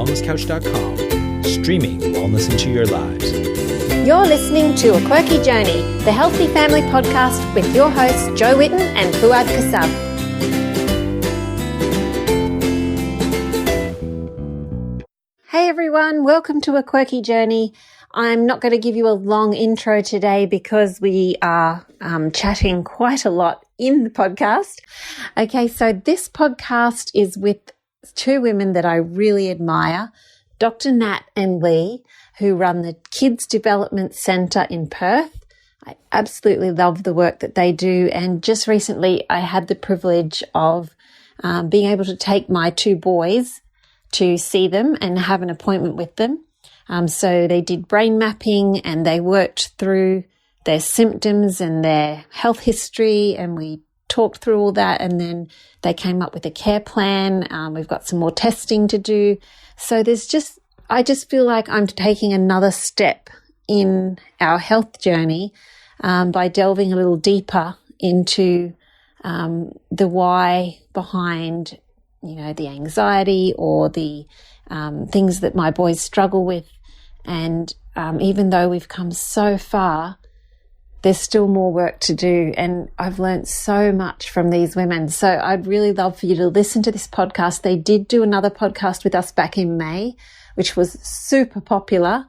wellnesscouch.com, streaming wellness into your lives. You're listening to A Quirky Journey, the Healthy Family Podcast with your hosts Jo Whitten and Fuad Kasab. Hey everyone, welcome to A Quirky Journey. I'm not going to give you a long intro today because we are chatting quite a lot in the podcast. Okay, so this podcast is with two women that I really admire, Dr. Nat and Leigh, who run the Kids Development Centre in Perth. I absolutely love the work that they do, and just recently I had the privilege of being able to take my two boys to see them and have an appointment with them. So they did brain mapping and they worked through their symptoms and their health history, and we talked through all that, and then they came up with a care plan. We've got some more testing to do. So I just feel like I'm taking another step in our health journey by delving a little deeper into the why behind, the anxiety or the things that my boys struggle with. And even though we've come so far, there's still more work to do. And I've learned so much from these women. So I'd really love for you to listen to this podcast. They did do another podcast with us back in May, which was super popular,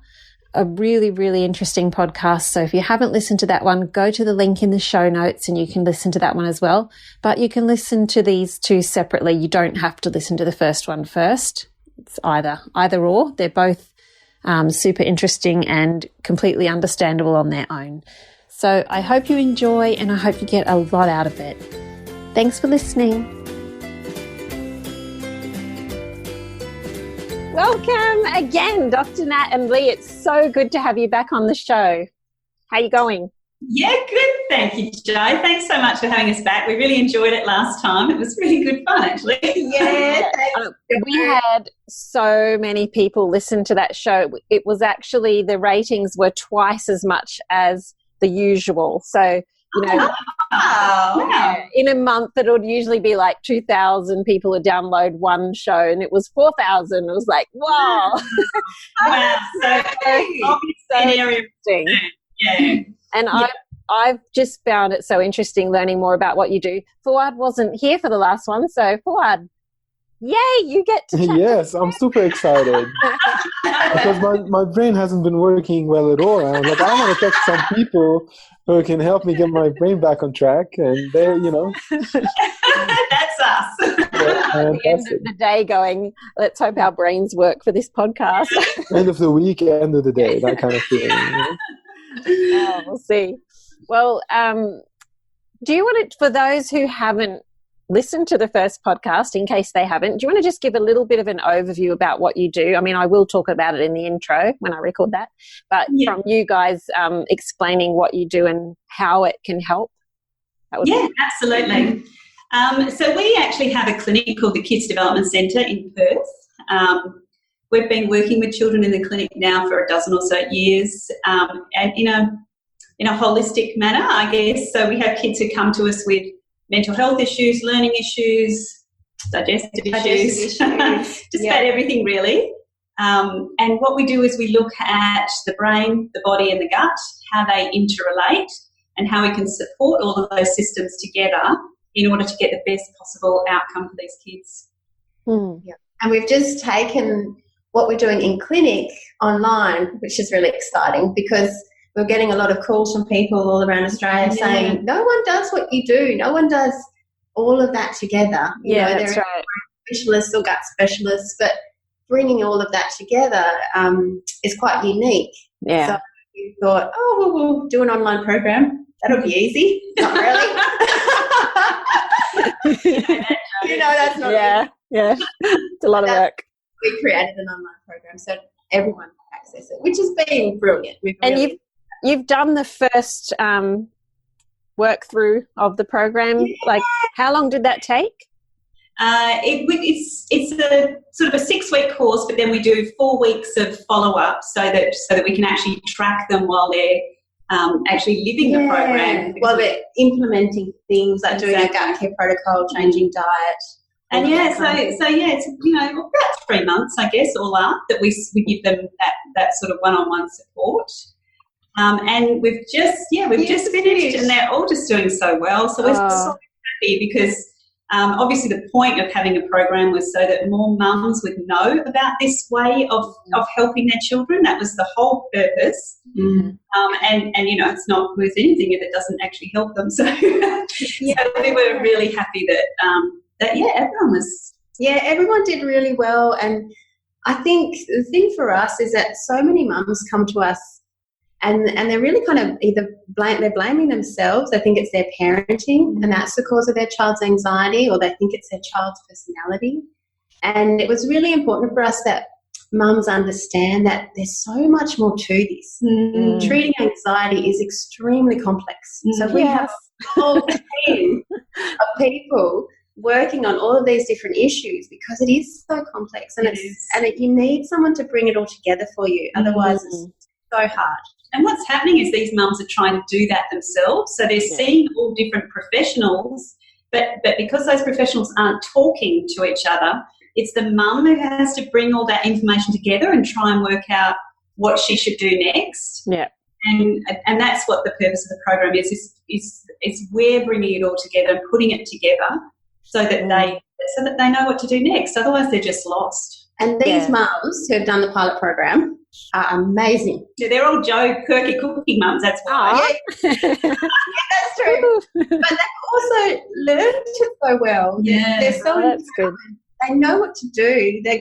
a really, really interesting podcast. So if you haven't listened to that one, go to the link in the show notes and you can listen to that one as well. But you can listen to these two separately. You don't have to listen to the first one first. It's either or. They're both super interesting and completely understandable on their own. So I hope you enjoy and I hope you get a lot out of it. Thanks for listening. Welcome again, Dr. Nat and Leigh. It's so good to have you back on the show. How are you going? Yeah, good. Thank you, Jo. Thanks so much for having us back. We really enjoyed it last time. It was really good fun, actually. Yeah. We had so many people listen to that show. It was actually, the ratings were twice as much as the usual. So, in a month it would usually be like 2,000 people would download one show, and it was 4,000. It was like, wow. Wow. So interesting. Yeah. And I've just found it so interesting learning more about what you do. Fuad wasn't here for the last one, so Fuad, yay, you get to chat. Yes, I'm super excited because my brain hasn't been working well at all. I'm like, I want to talk to some people who can help me get my brain back on track, and they, That's us. At the end of the day going, let's hope our brains work for this podcast. End of the week, end of the day, that kind of feeling. We'll see. Well, do you want to, for those who haven't listened to the first podcast, in case they haven't, do you want to just give a little bit of an overview about what you do? I mean, I will talk about it in the intro when I record that, but from you guys explaining what you do and how it can help. Absolutely. So we actually have a clinic called the Kids Development Centre in Perth. We've been working with children in the clinic now for a dozen or so years, and in a holistic manner, I guess. So we have kids who come to us with mental health issues, learning issues, digestive issues, just about everything really. And what we do is we look at the brain, the body and the gut, how they interrelate and how we can support all of those systems together in order to get the best possible outcome for these kids. Yeah. And we've just taken what we're doing in clinic online, which is really exciting because we're getting a lot of calls from people all around Australia saying, no one does what you do. No one does all of that together. That's right. Specialists or gut specialists, but bringing all of that together is quite unique. Yeah. So we thought, we'll do an online program. That'll be easy. Not really. That's not easy. Yeah. It's a lot of work. We created an online program so everyone can access it, which has been brilliant. You've done the first work through of the program. Yeah. Like, how long did that take? It's a sort of a 6-week course, but then we do 4 weeks of follow-up so that we can actually track them while they're actually living the program. While they're implementing things like doing a gut care protocol, changing diet. And it's about 3 months, I guess, all up, that we give them that sort of one-on-one support. And we've just finished, and they're all just doing so well. So we're so happy because obviously the point of having a program was so that more mums would know about this way of helping their children. That was the whole purpose. And it's not worth anything if it doesn't actually help them. So, so we were really happy that everyone was. Yeah, everyone did really well. And I think the thing for us is that so many mums come to us and they're really kind of they're blaming themselves. They think it's their parenting and that's the cause of their child's anxiety, or they think it's their child's personality. And it was really important for us that mums understand that there's so much more to this. Treating anxiety is extremely complex. So we have a whole team of people working on all of these different issues because it is so complex, and you need someone to bring it all together for you. Otherwise, it's so hard. And what's happening is these mums are trying to do that themselves. So they're seeing all different professionals, but because those professionals aren't talking to each other, it's the mum who has to bring all that information together and try and work out what she should do next. Yeah. And that's what the purpose of the program is we're bringing it all together and putting it together so that they know what to do next. Otherwise, they're just lost. And these mums who have done the pilot program are amazing. Yeah, they're all quirky cooking mums, that's why. Yeah, that's true. But they've also learned it so well. Yeah. They're so that's good. They know what to do. They're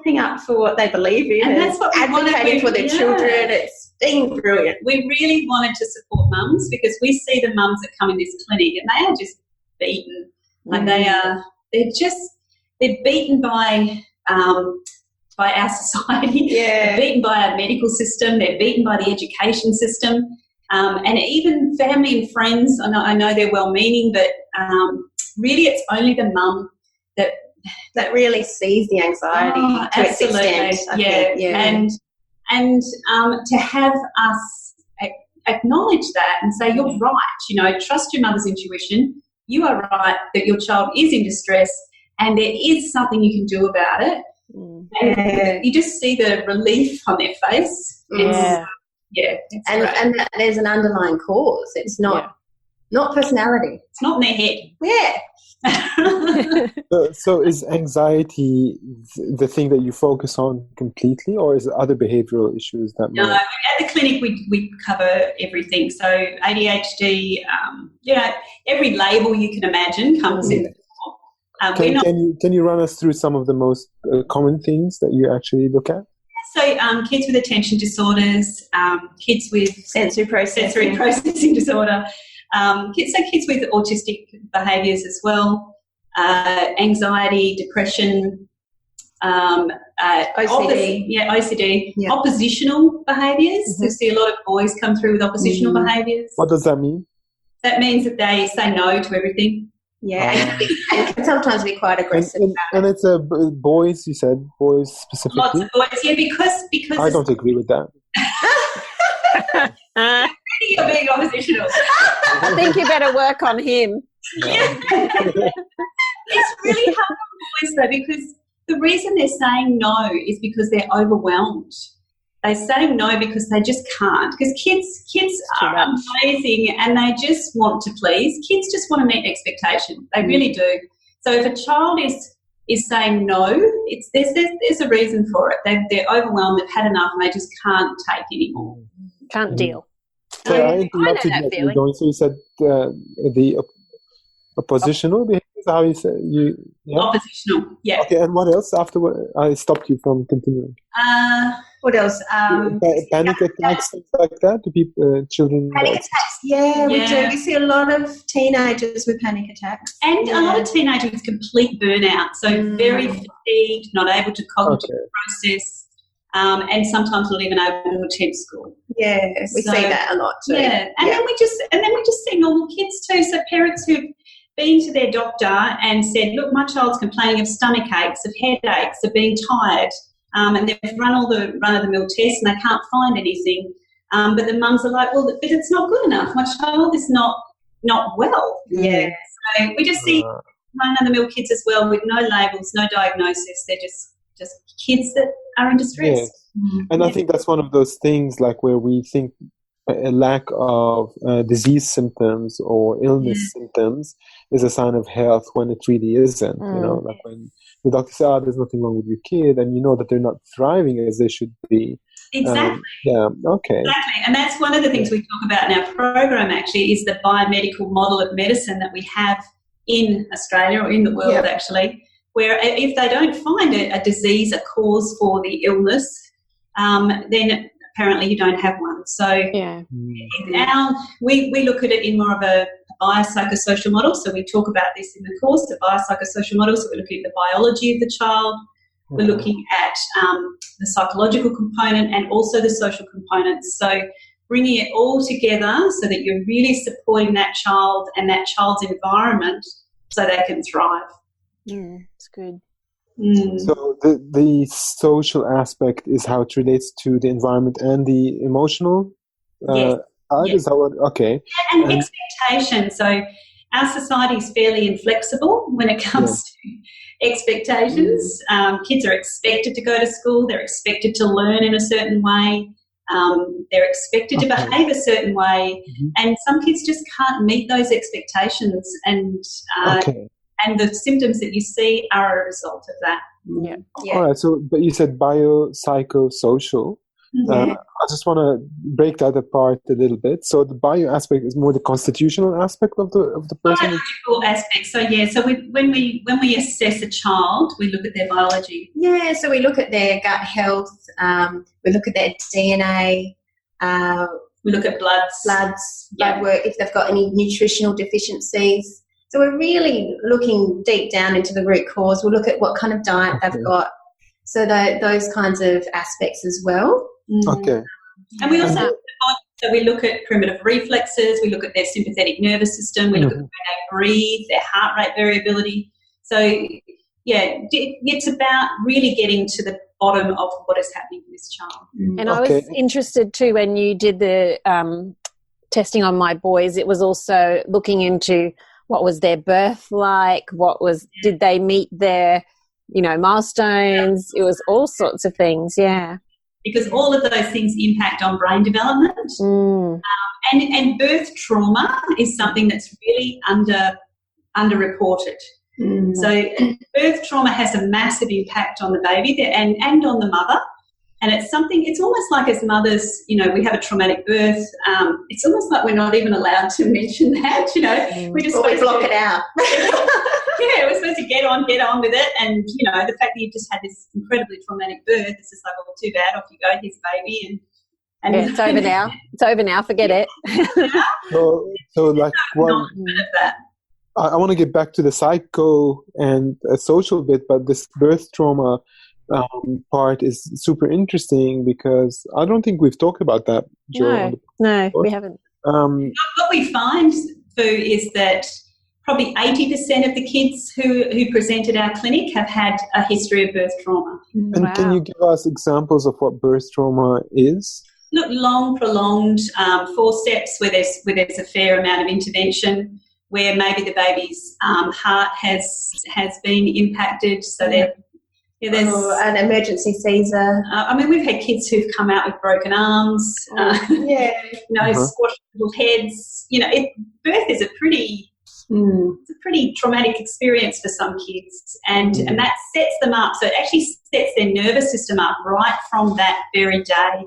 standing up for what they believe in and that's what we advocating for their children. It's been brilliant. We really wanted to support mums because we see the mums that come in this clinic and they are just beaten. Like they're beaten by our society. They're beaten by our medical system. They're beaten by the education system, and even family and friends. I know they're well-meaning, but really, it's only the mum that really sees the anxiety to absolutely. its extent. And to have us acknowledge that and say you're right. Trust your mother's intuition. You are right that your child is in distress, and there is something you can do about it. And you just see the relief on their face. And that there's an underlying cause. It's not personality. It's not in their head. Yeah. So is anxiety the thing that you focus on completely, or is it other behavioural issues that? No, at the clinic we cover everything. So ADHD, every label you can imagine comes in. Can you run us through some of the most common things that you actually look at? So kids with attention disorders, kids with sensory processing disorder, kids with autistic behaviours as well, anxiety, depression, OCD. OCD, oppositional behaviours. We see a lot of boys come through with oppositional behaviours. What does that mean? That means that they say no to everything. Yeah, and can sometimes be quite aggressive. And it's boys, you said, boys specifically? Lots of boys, because I don't agree with that. You're being oppositional. I think you better work on him. Yeah. It's really hard for boys though, because the reason they're saying no is because they're overwhelmed. They're saying no because they just can't. Because kids are amazing and they just want to please. Kids just want to meet expectation. They really do. So if a child is saying no, there's a reason for it. They're overwhelmed. They've had enough and they just can't take anymore. Can't deal. So I interrupted you. So you said the oppositional behavior. How you say oppositional? Yeah. Okay, and what else afterward? I stopped you from continuing. What else? Panic attacks, things like that. Do people, children? Panic attacks. Yeah, we do. We see a lot of teenagers with panic attacks, and a lot of teenagers with complete burnout. So very fatigued, not able to cognitively process, and sometimes not even able to attend school. Yeah, we see that a lot too. Yeah, and then we just see normal kids too. So parents who've been to their doctor and said, look, my child's complaining of stomach aches, of headaches, of being tired, and they've run all the run-of-the-mill tests and they can't find anything. But the mums are like, well, but it's not good enough. My child is not well. Yeah. So we just see run-of-the-mill kids as well with no labels, no diagnosis. They're just just kids that are in distress. Yes. And I think that's one of those things like where we think a lack of disease symptoms or illness symptoms is a sign of health when it really isn't. You know, like when the doctor says, there's nothing wrong with your kid, and you know that they're not thriving as they should be. Exactly. Okay. Exactly. And that's one of the things we talk about in our program, actually, is the biomedical model of medicine that we have in Australia or in the world, actually, where if they don't find a disease, a cause for the illness, then apparently you don't have one. So we look at it in more of a biopsychosocial model. So we talk about this in the course, the biopsychosocial model. So we're looking at the biology of the child. We're looking at the psychological component and also the social components. So bringing it all together so that you're really supporting that child and that child's environment so they can thrive. It's good. So the social aspect is how it relates to the environment and the emotional side? Is that what? Okay. And expectation. So our society is fairly inflexible when it comes to expectations. Kids are expected to go to school. They're expected to learn in a certain way. They're expected to behave a certain way. And some kids just can't meet those expectations. And the symptoms that you see are a result of that. All right. So, but you said biopsychosocial. I just want to break that apart a little bit. So the bio aspect is more the constitutional aspect of the person. Biological aspect. So when we assess a child, we look at their biology. Yeah. So we look at their gut health. We look at their DNA. We look at blood work if they've got any nutritional deficiencies. So we're really looking deep down into the root cause. We'll look at what kind of diet they've got. So those kinds of aspects as well. Okay. And we also look at primitive reflexes. We look at their sympathetic nervous system. We look at when they breathe, their heart rate variability. So, it's about really getting to the bottom of what is happening with this child. And I was interested too when you did the testing on my boys. It was also looking into what was their birth like, did they meet their, milestones? It was all sorts of things, Because all of those things impact on brain development. And birth trauma is something that's really underreported. So birth trauma has a massive impact on the baby and on the mother. And it's almost like as mothers, we have a traumatic birth. It's almost like we're not even allowed to mention that, We just block it out. We're supposed to get on with it. And, the fact that you've just had this incredibly traumatic birth, it's just like, too bad, off you go, here's a baby. And it's over now. It's over now, forget it. So like one... I want to get back to the psycho and social bit, but this birth trauma part is super interesting because I don't think we've talked about that, Jo. No, we haven't. What we find, Fu, is that probably 80% of the kids who present at our clinic have had a history of birth trauma. And can you give us examples of what birth trauma is? Look, long, prolonged forceps where there's a fair amount of intervention, where maybe the baby's heart has been impacted, so there's an emergency Caesar. We've had kids who've come out with broken arms, squashed little heads. Birth is a pretty traumatic experience for some kids, and that sets them up. So it actually sets their nervous system up right from that very day.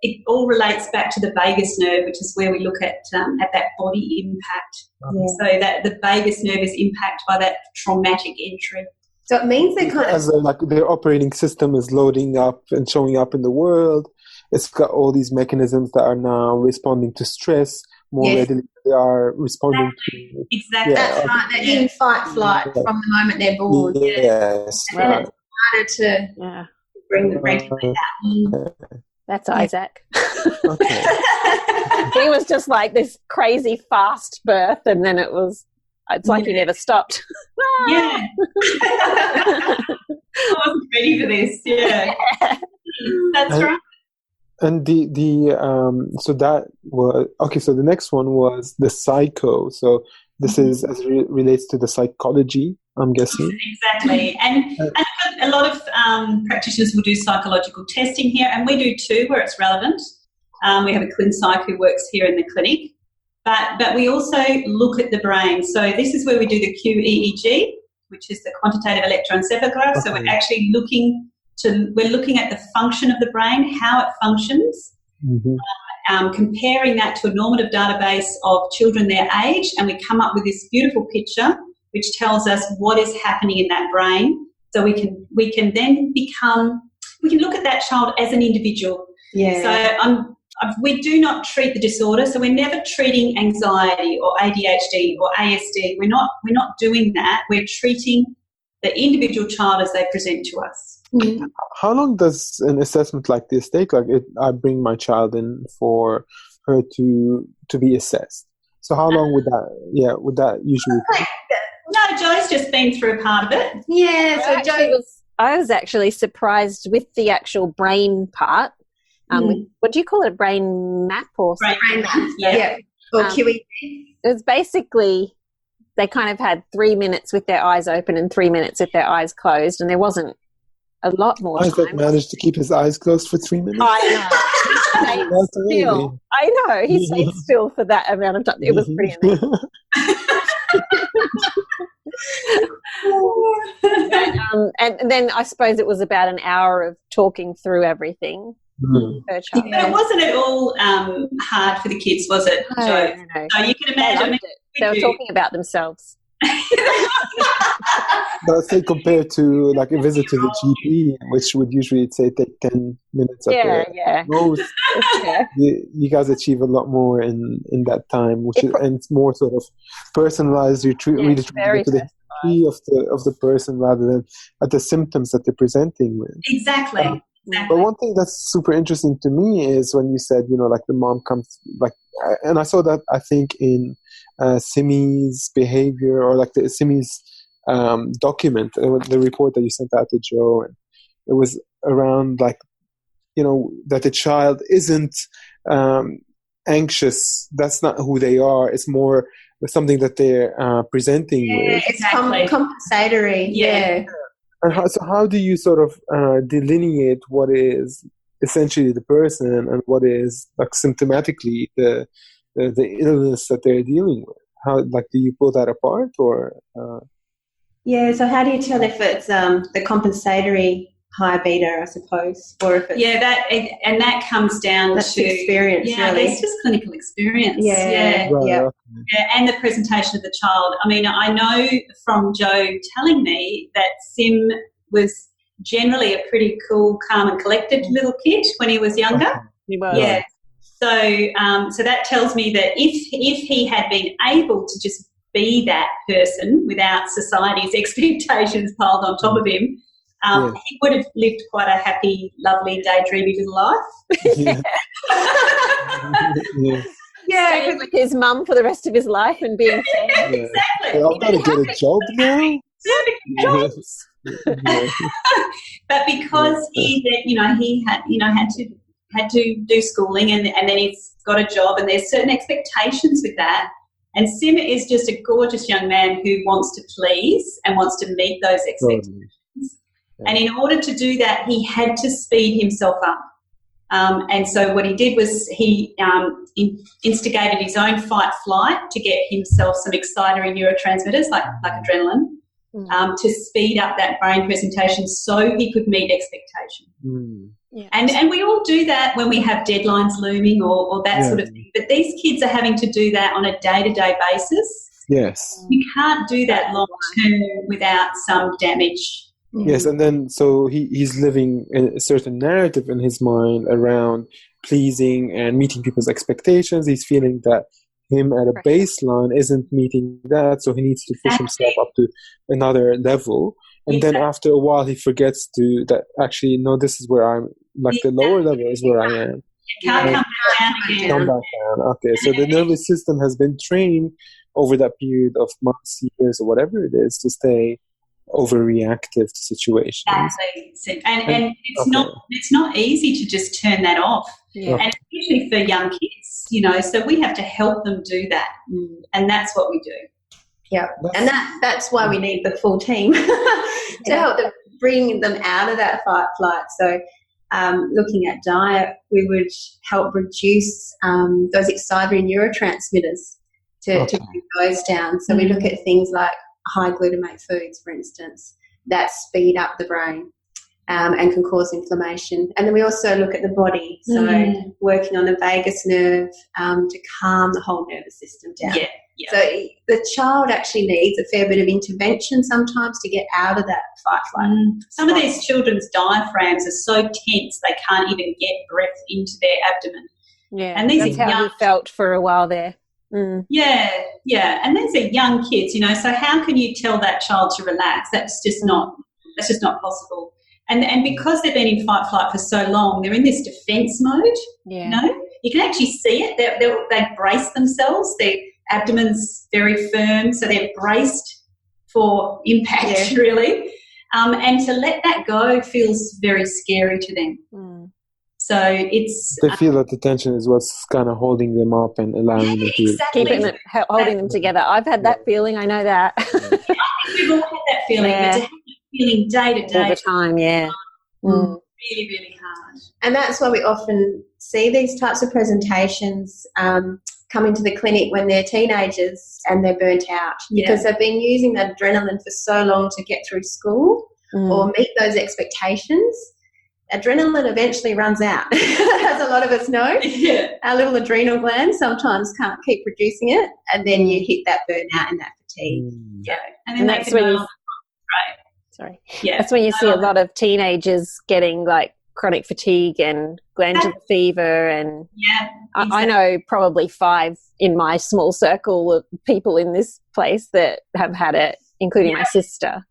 It all relates back to the vagus nerve, which is where we look at that body impact. So that the vagus nerve is impacted by that traumatic entry. So it means they kind of... their operating system is loading up and showing up in the world. It's got all these mechanisms that are now responding to stress more readily. They are responding to... Exactly. That's right. They're in fight, flight from the moment they're born. Yes. And it's harder to bring the regulate that. That's Isaac. Okay. He was just like this crazy fast birth, and then it's like he never stopped. I wasn't ready for this. That's right. And so that was okay. So the next one was the psycho. So this is as relates to the psychology I'm guessing. Exactly. And a lot of practitioners will do psychological testing here, and we do too where it's relevant. We have a clin psych who works here in the clinic. But we also look at the brain. So this is where we do the QEEG, which is the quantitative electroencephalograph. So we're actually looking at the function of the brain, how it functions, comparing that to a normative database of children their age, and we come up with this beautiful picture which tells us what is happening in that brain. So we can then look at that child as an individual. Yeah. So we do not treat the disorder, so we're never treating anxiety or ADHD or ASD. We're not doing that. We're treating the individual child as they present to us. Mm. How long does an assessment like this take? Like, I bring my child in for her to be assessed. So how long would that usually take? No, Jo's just been through a part of it. Yeah, so I was actually surprised with the actual brain part. What do you call it? A brain map or something? Brain map, yeah. Or QEEG. It was basically, they kind of had 3 minutes with their eyes open and 3 minutes with their eyes closed, and there wasn't a lot more time. Isaac managed to keep his eyes closed for 3 minutes? I know. Still. I know. He stayed still for that amount of time. It was pretty amazing. And then I suppose it was about an hour of talking through everything. But it wasn't at all hard for the kids, was it, Jo? No. So you can imagine they were talking about themselves. But let's say compared to like a visit to the GP, which would usually take 10 minutes at the most, you guys achieve a lot more in that time, and it's more sort of personalized. You really treat to the history of the person rather than at the symptoms that they're presenting with. Exactly. But one thing that's super interesting to me is when you said, like the mom comes, and I saw that I think in Simi's behaviour, or like the Simi's document, the report that you sent out to Jo, and it was around that the child isn't anxious. That's not who they are. It's more something that they're presenting with. It's compensatory. Yeah. And how do you sort of delineate what is essentially the person and what is like symptomatically the illness that they're dealing with? How do you pull that apart, or? So how do you tell if it's the compensatory high beta, I suppose, or if it's that comes down to experience. Really, it's just clinical experience. And the presentation of the child. I mean, I know from Jo telling me that Sim was generally a pretty cool, calm, and collected little kid when he was younger. He was. Yeah. So that tells me that if he had been able to just be that person without society's expectations piled on top of him, he would have lived quite a happy, lovely, daydreamy little life. Staying with his mum for the rest of his life and being exactly. I've got to get a job now. But because he had to do schooling, and then he's got a job, and there's certain expectations with that. And Sim is just a gorgeous young man who wants to please and wants to meet those expectations. And in order to do that, he had to speed himself up. And so what he did was he instigated his own fight-flight to get himself some excitatory neurotransmitters like adrenaline to speed up that brain presentation so he could meet expectation. Yeah. And we all do that when we have deadlines looming or that sort of thing. But these kids are having to do that on a day-to-day basis. Yes. You can't do that long-term without some damage. Yes, and then so he's living a certain narrative in his mind around pleasing and meeting people's expectations. He's feeling that him at a baseline isn't meeting that, so he needs to push himself up to another level. And then after a while, he forgets that actually, no, this is where I'm, like the lower level is where I am. Can't come back down again. Come back down. Okay, so the nervous system has been trained over that period of months, years, or whatever it is to stay overreactive to situations. Exactly. And it's not easy to just turn that off. Yeah. And especially for young kids, so we have to help them do that. And that's what we do. Yeah, and that's why we need the full team to help them bring them out of that fight flight. So looking at diet, we would help reduce those excitatory neurotransmitters to bring those down. So we look at things like high glutamate foods, for instance, that speed up the brain and can cause inflammation. And then we also look at the body, so working on the vagus nerve to calm the whole nervous system down. Yeah. Yeah. So the child actually needs a fair bit of intervention sometimes to get out of that fight-flight. Some of these children's diaphragms are so tense they can't even get breath into their abdomen. Yeah, and these that's are how young, you felt for a while there. Yeah, and these are young kids, so how can you tell that child to relax? That's just not possible. And because they've been in fight-flight for so long, they're in this defence mode. Yeah. You can actually see it. They brace themselves. Their abdomen's very firm, so they're braced for impact, really. And to let that go feels very scary to them. So it's... They feel that the tension is what's kind of holding them up and allowing them to... holding them together. I've had that feeling. I know that. I think we've all had that feeling. But to have that feeling day to day... All the time, really, really hard. And that's why we often see these types of presentations come into the clinic when they're teenagers and they're burnt out because they've been using that adrenaline for so long to get through school or meet those expectations. Adrenaline eventually runs out, as a lot of us know. Yeah. Our little adrenal glands sometimes can't keep producing it, and then you hit that burnout and that fatigue. Yeah, and then that's when that's when you see a lot of teenagers getting like chronic fatigue and glandular fever, and exactly. I know probably 5 in my small circle of people in this place that have had it, including my sister.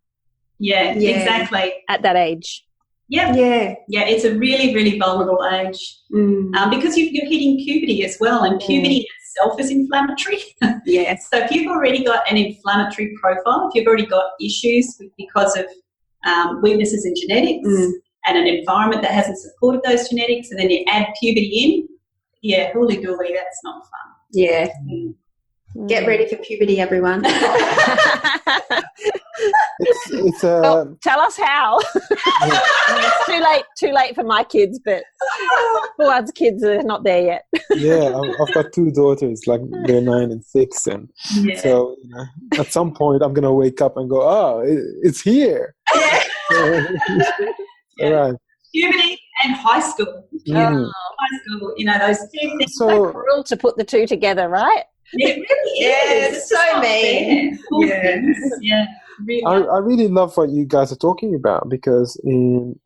Yeah, exactly. At that age. Yeah, it's a really, really vulnerable age because you're hitting puberty as well, and puberty itself is inflammatory. So if you've already got an inflammatory profile, if you've already got issues because of weaknesses in genetics and an environment that hasn't supported those genetics, and then you add puberty in, hooly-dooly, that's not fun. Yeah. Get ready for puberty, everyone. Well, tell us how. It's too late for my kids, but Fuad's kids are not there yet. Yeah, I've got 2 daughters, like they're 9 and 6, and so at some point I'm gonna wake up and go, oh, it's here. All right. Puberty and high school. High school, those 2 things. So cruel to put the 2 together, right? It really is. It's so mean. Yeah. Really. I really love what you guys are talking about, because in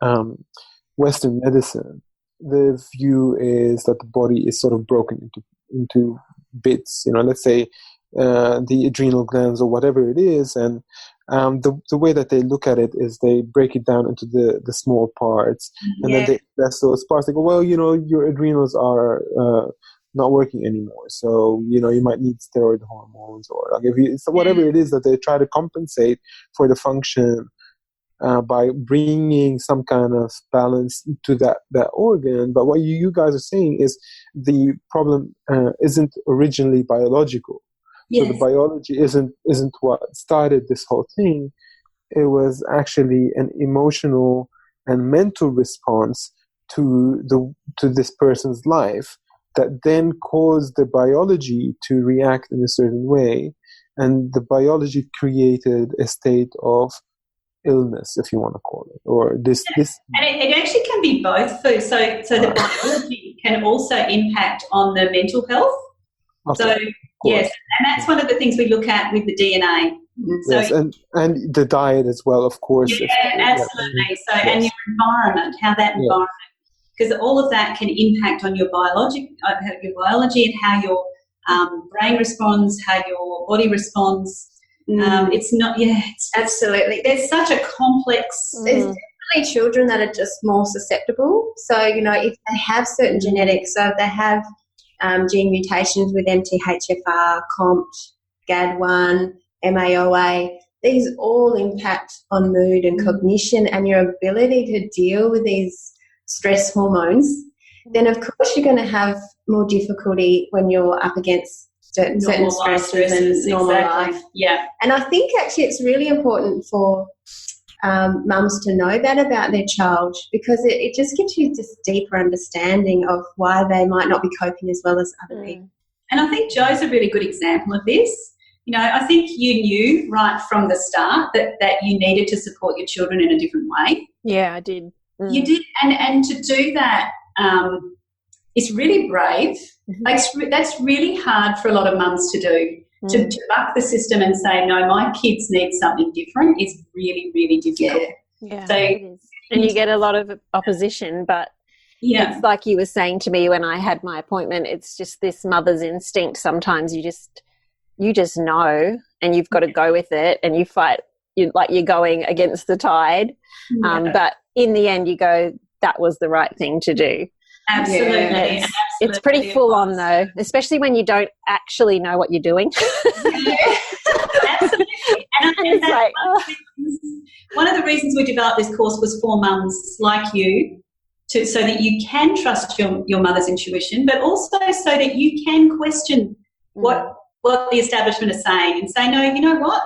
Western medicine, the view is that the body is sort of broken into bits. Let's say the adrenal glands or whatever it is, and the way that they look at it is they break it down into the small parts, and then they test those parts. They go, well, your adrenals are not working anymore, so you might need steroid hormones, or whatever it is that they try to compensate for the function by bringing some kind of balance to that organ. But what you guys are saying is the problem isn't originally biological. So the biology isn't what started this whole thing. It was actually an emotional and mental response to this person's life that then caused the biology to react in a certain way, and the biology created a state of illness, if you want to call it, or this. And it actually can be both. So the biology can also impact on the mental health. Okay. So yes, and that's one of the things we look at with the DNA. So, yes, and the diet as well, of course. Yeah, absolutely. So and your environment, how that environment. Because all of that can impact on your biology and how your brain responds, how your body responds. It's not, it's absolutely. There's such a complex. There's definitely children that are just more susceptible. So, if they have certain genetics, so if they have gene mutations with MTHFR, COMT, GAD1, MAOA, these all impact on mood and cognition and your ability to deal with these stress hormones, then of course you're going to have more difficulty when you're up against certain stresses and normal life. Yeah. And I think actually it's really important for mums to know that about their child, because it just gives you this deeper understanding of why they might not be coping as well as other people. And I think Jo's a really good example of this. You know, I think you knew right from the start that you needed to support your children in a different way. Yeah, I did. You did, and to do that is really brave. Like, that's really hard for a lot of mums to do. To buck the system and say, no, my kids need something different is really, really difficult. Yeah. So, and you get a lot of opposition, but it's like you were saying to me when I had my appointment, it's just this mother's instinct. Sometimes you just know, and you've got to go with it, and you fight, you're going against the tide. But in the end you go, that was the right thing to do. Absolutely. It's pretty full on though, especially when you don't actually know what you're doing. Absolutely. And it's like, one of the reasons we developed this course was for mums like you, so that you can trust your mother's intuition, but also so that you can question what the establishment is saying and say, no, you know what?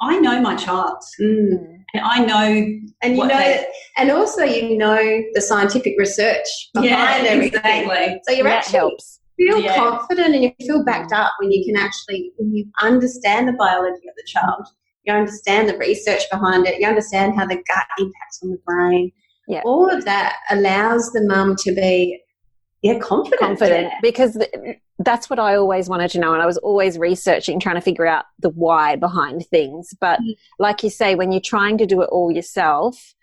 I know my child. And I know, and you know, and also you know the scientific research behind everything. Exactly. So you actually feel confident and you feel backed up when you understand the biology of the child. You understand the research behind it. You understand how the gut impacts on the brain. Yeah. All of that allows the mum to be confident. Because that's what I always wanted to know, and I was always researching, trying to figure out the why behind things. But like you say, when you're trying to do it all yourself,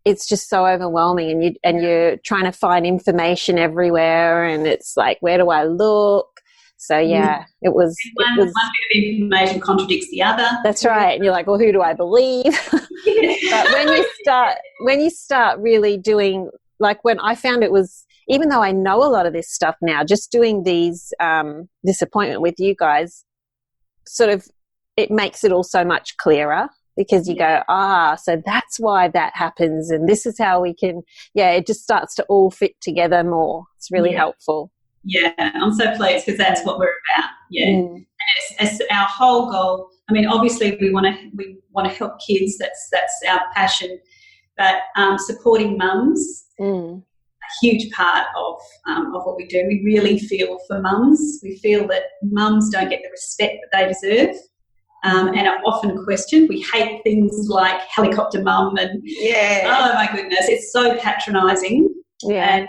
it's just so overwhelming, and you're trying to find information everywhere, and it's like, where do I look? So it was one bit of information contradicts the other. That's right. And you're like, well, who do I believe? But when you start really doing, like, when I found it was, even though I know a lot of this stuff now, just doing this appointment with you guys, sort of, it makes it all so much clearer, because you go, so that's why that happens, and this is how we can, it just starts to all fit together more. It's really helpful. Yeah, I'm so pleased, because that's what we're about. Yeah, and it's our whole goal. I mean, obviously we want to help kids. That's our passion, but supporting mums. A huge part of what we do. We really feel for mums. We feel that mums don't get the respect that they deserve, and are often questioned. We hate things like helicopter mum and oh my goodness, it's so patronising. And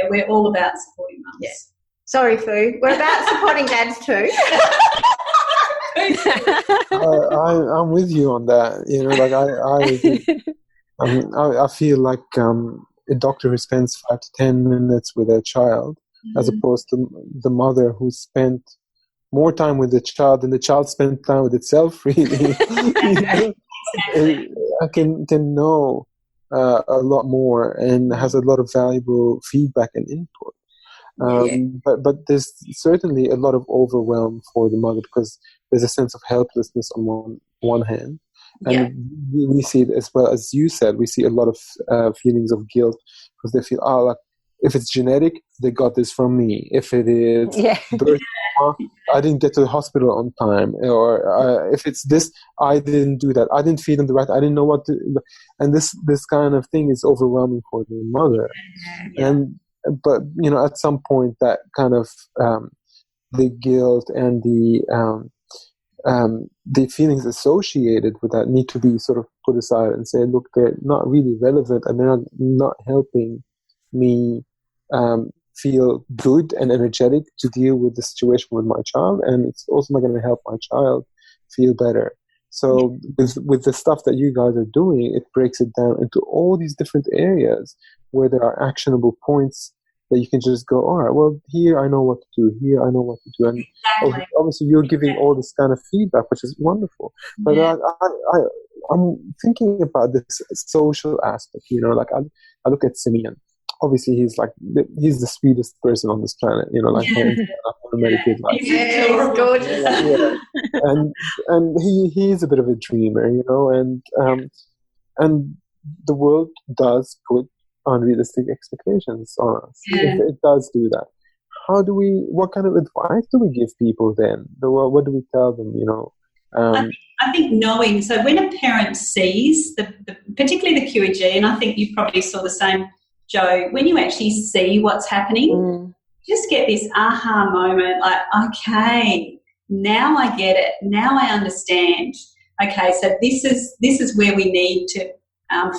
we're all about supporting mums. Yeah. Sorry, Fu. We're about supporting dads too. I'm with you on that. You know, like I feel like a doctor who spends 5 to 10 minutes with a child, as opposed to the mother who spent more time with the child than the child spent time with itself, really. I can know a lot more and has a lot of valuable feedback and input. But there's certainly a lot of overwhelm for the mother, because there's a sense of helplessness on one hand. And we see it, as well as you said, we see a lot of feelings of guilt, because they feel, like, if it's genetic, they got this from me. If it is birth, I didn't get to the hospital on time. Or if it's this, I didn't do that. I didn't feed them the right. I didn't know what to. And this kind of thing is overwhelming for the mother. But you know, at some point, that kind of the guilt and the feelings associated with that need to be sort of put aside and say, look, they're not really relevant, and they're not helping me feel good and energetic to deal with the situation with my child, and it's also not going to help my child feel better. So with the stuff that you guys are doing, it breaks it down into all these different areas where there are actionable points that you can just go, all right, well, here I know what to do, here I know what to do. And obviously you're giving all this kind of feedback, which is wonderful. But I'm thinking about this social aspect, you know, like I look at Simeon. Obviously he's the sweetest person on this planet, you know, like he's gorgeous. And he's a bit of a dreamer, you know, and the world does put unrealistic expectations on us. It does do that. what kind of advice do we give people then? What do we tell them, I think knowing, so when a parent sees, particularly the QEEG, and I think you probably saw the same, Joe, when you actually see what's happening, just get this aha moment, like, okay, now I get it, now I understand. Okay, so this is where we need to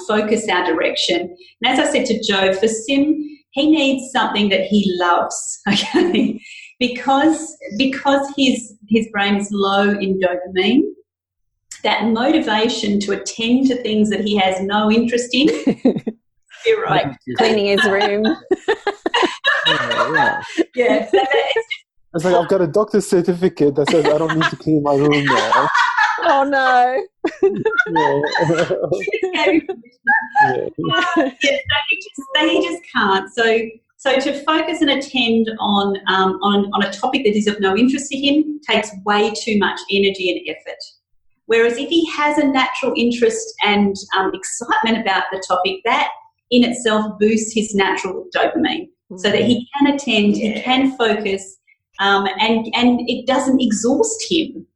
focus our direction. And as I said to Joe, for Sim, he needs something that he loves, okay, because his brain is low in dopamine. That motivation to attend to things that he has no interest in. You're right. Like cleaning his room. Yeah. It's like, I've got a doctor's certificate that says I don't need to clean my room now. Oh no. He just can't. So to focus and attend on a topic that is of no interest to him takes way too much energy and effort. Whereas if he has a natural interest and excitement about the topic, that in itself boosts his natural dopamine so that he can attend, he can focus, and it doesn't exhaust him,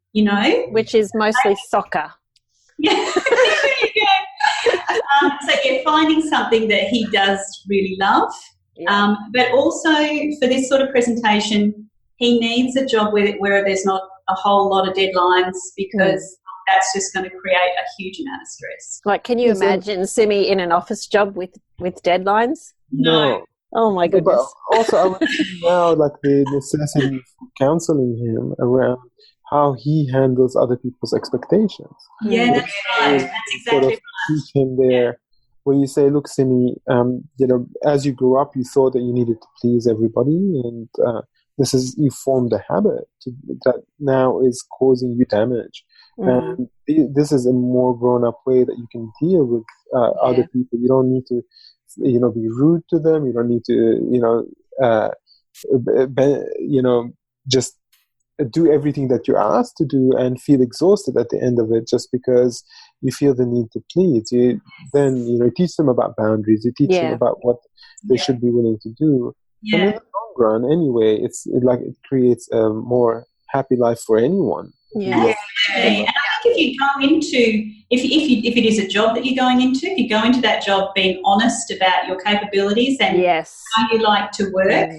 Which is mostly soccer. Yeah. Finding something that he does really love. Yeah. But also for this sort of presentation, he needs a job where there's not a whole lot of deadlines because that's just going to create a huge amount of stress. Like, can you imagine Simi in an office job with deadlines? No. Oh my goodness. But also, I would see now like the necessity for counselling him around how he handles other people's expectations. Yeah, that's right. That's exactly right. Teach him there, where you say, "Look, Simi, as you grew up, you thought that you needed to please everybody, and you formed a habit that now is causing you damage." And this is a more grown-up way that you can deal with other people. You don't need to, be rude to them. You don't need to, just do everything that you're asked to do and feel exhausted at the end of it just because you feel the need to please. You teach them about boundaries. You teach them about what they should be willing to do. Yeah. And in the long run, anyway, it creates a more happy life for anyone. Yeah. And I think if you go into, if it is a job that you're going into, if you go into that job being honest about your capabilities and how you like to work,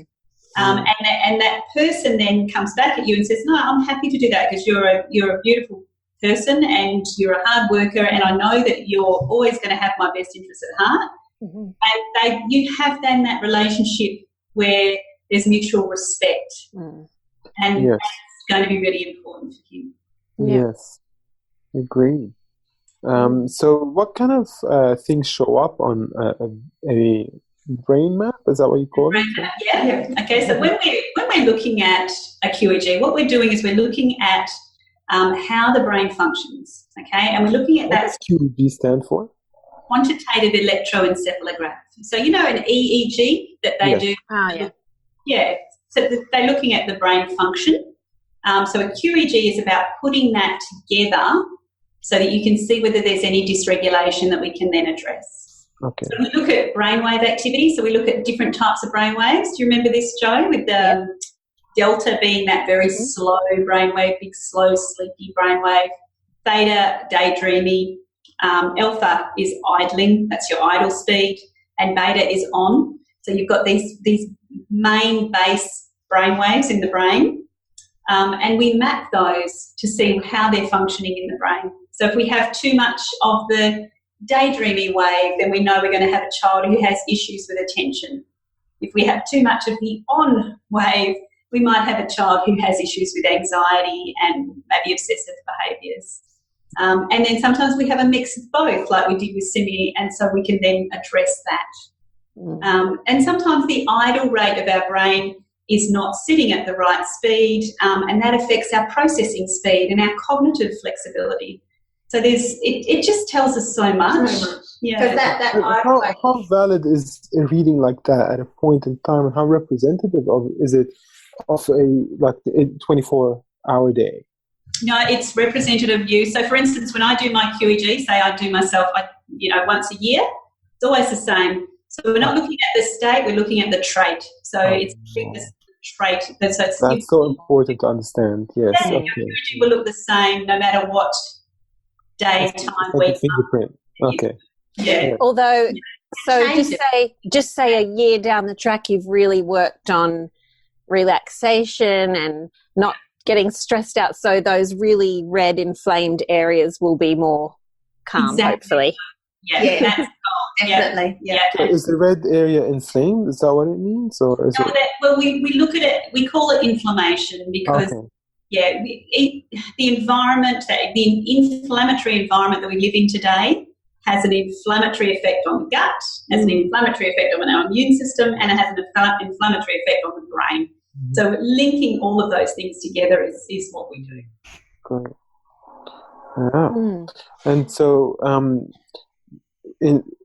and that person then comes back at you and says, "No, I'm happy to do that because you're a beautiful person and you're a hard worker, and I know that you're always going to have my best interests at heart." And you have then that relationship where there's mutual respect, and that's going to be really important for him. Yes, agreed. So what kind of things show up on a brain map? Is that what you call it? Yeah. Okay, so when we're looking at a QEEG, what we're doing is we're looking at how the brain functions, okay? And we're looking at what does QEEG stand for? Quantitative electroencephalograph. So an EEG that they do. Yeah. So they're looking at the brain function. So a QEEG is about putting that together so that you can see whether there's any dysregulation that we can then address. Okay. So we look at brainwave activity. So we look at different types of brainwaves. Do you remember this, Joe, with the delta being that very slow brainwave, big, slow, sleepy brainwave, theta, daydreamy, alpha is idling, that's your idle speed, and beta is on. So you've got these main base brainwaves in the brain, and we map those to see how they're functioning in the brain. So if we have too much of the daydreamy wave, then we know we're going to have a child who has issues with attention. If we have too much of the on wave, we might have a child who has issues with anxiety and maybe obsessive behaviours. And then sometimes we have a mix of both, like we did with Simi, and so we can then address that. And sometimes the idle rate of our brain is not sitting at the right speed, and that affects our processing speed and our cognitive flexibility. So it just tells us so much. Yeah. How valid is a reading like that at a point in time? How representative is it of a 24-hour day? No, it's representative of you. So, for instance, when I do my QEEG, say I do myself, once a year, it's always the same. So we're not looking at the state, we're looking at the trait. So it's the trait. That's so important to understand. Yes. Yeah, Okay. your imaging will look the same no matter what day, time, like week. a fingerprint. Okay. Yeah. Although, so Change just say a year down the track, you've really worked on relaxation and not getting stressed out. So those really red, inflamed areas will be more calm, hopefully. Yeah, that's the goal. Definitely. Yeah. So is the red area inflamed? Is that what it means, or is it? Well, we look at it. We call it inflammation because the environment, the inflammatory environment that we live in today, has an inflammatory effect on the gut, has an inflammatory effect on our immune system, and it has an inflammatory effect on the brain. So linking all of those things together is what we do. Great. Yeah. And so,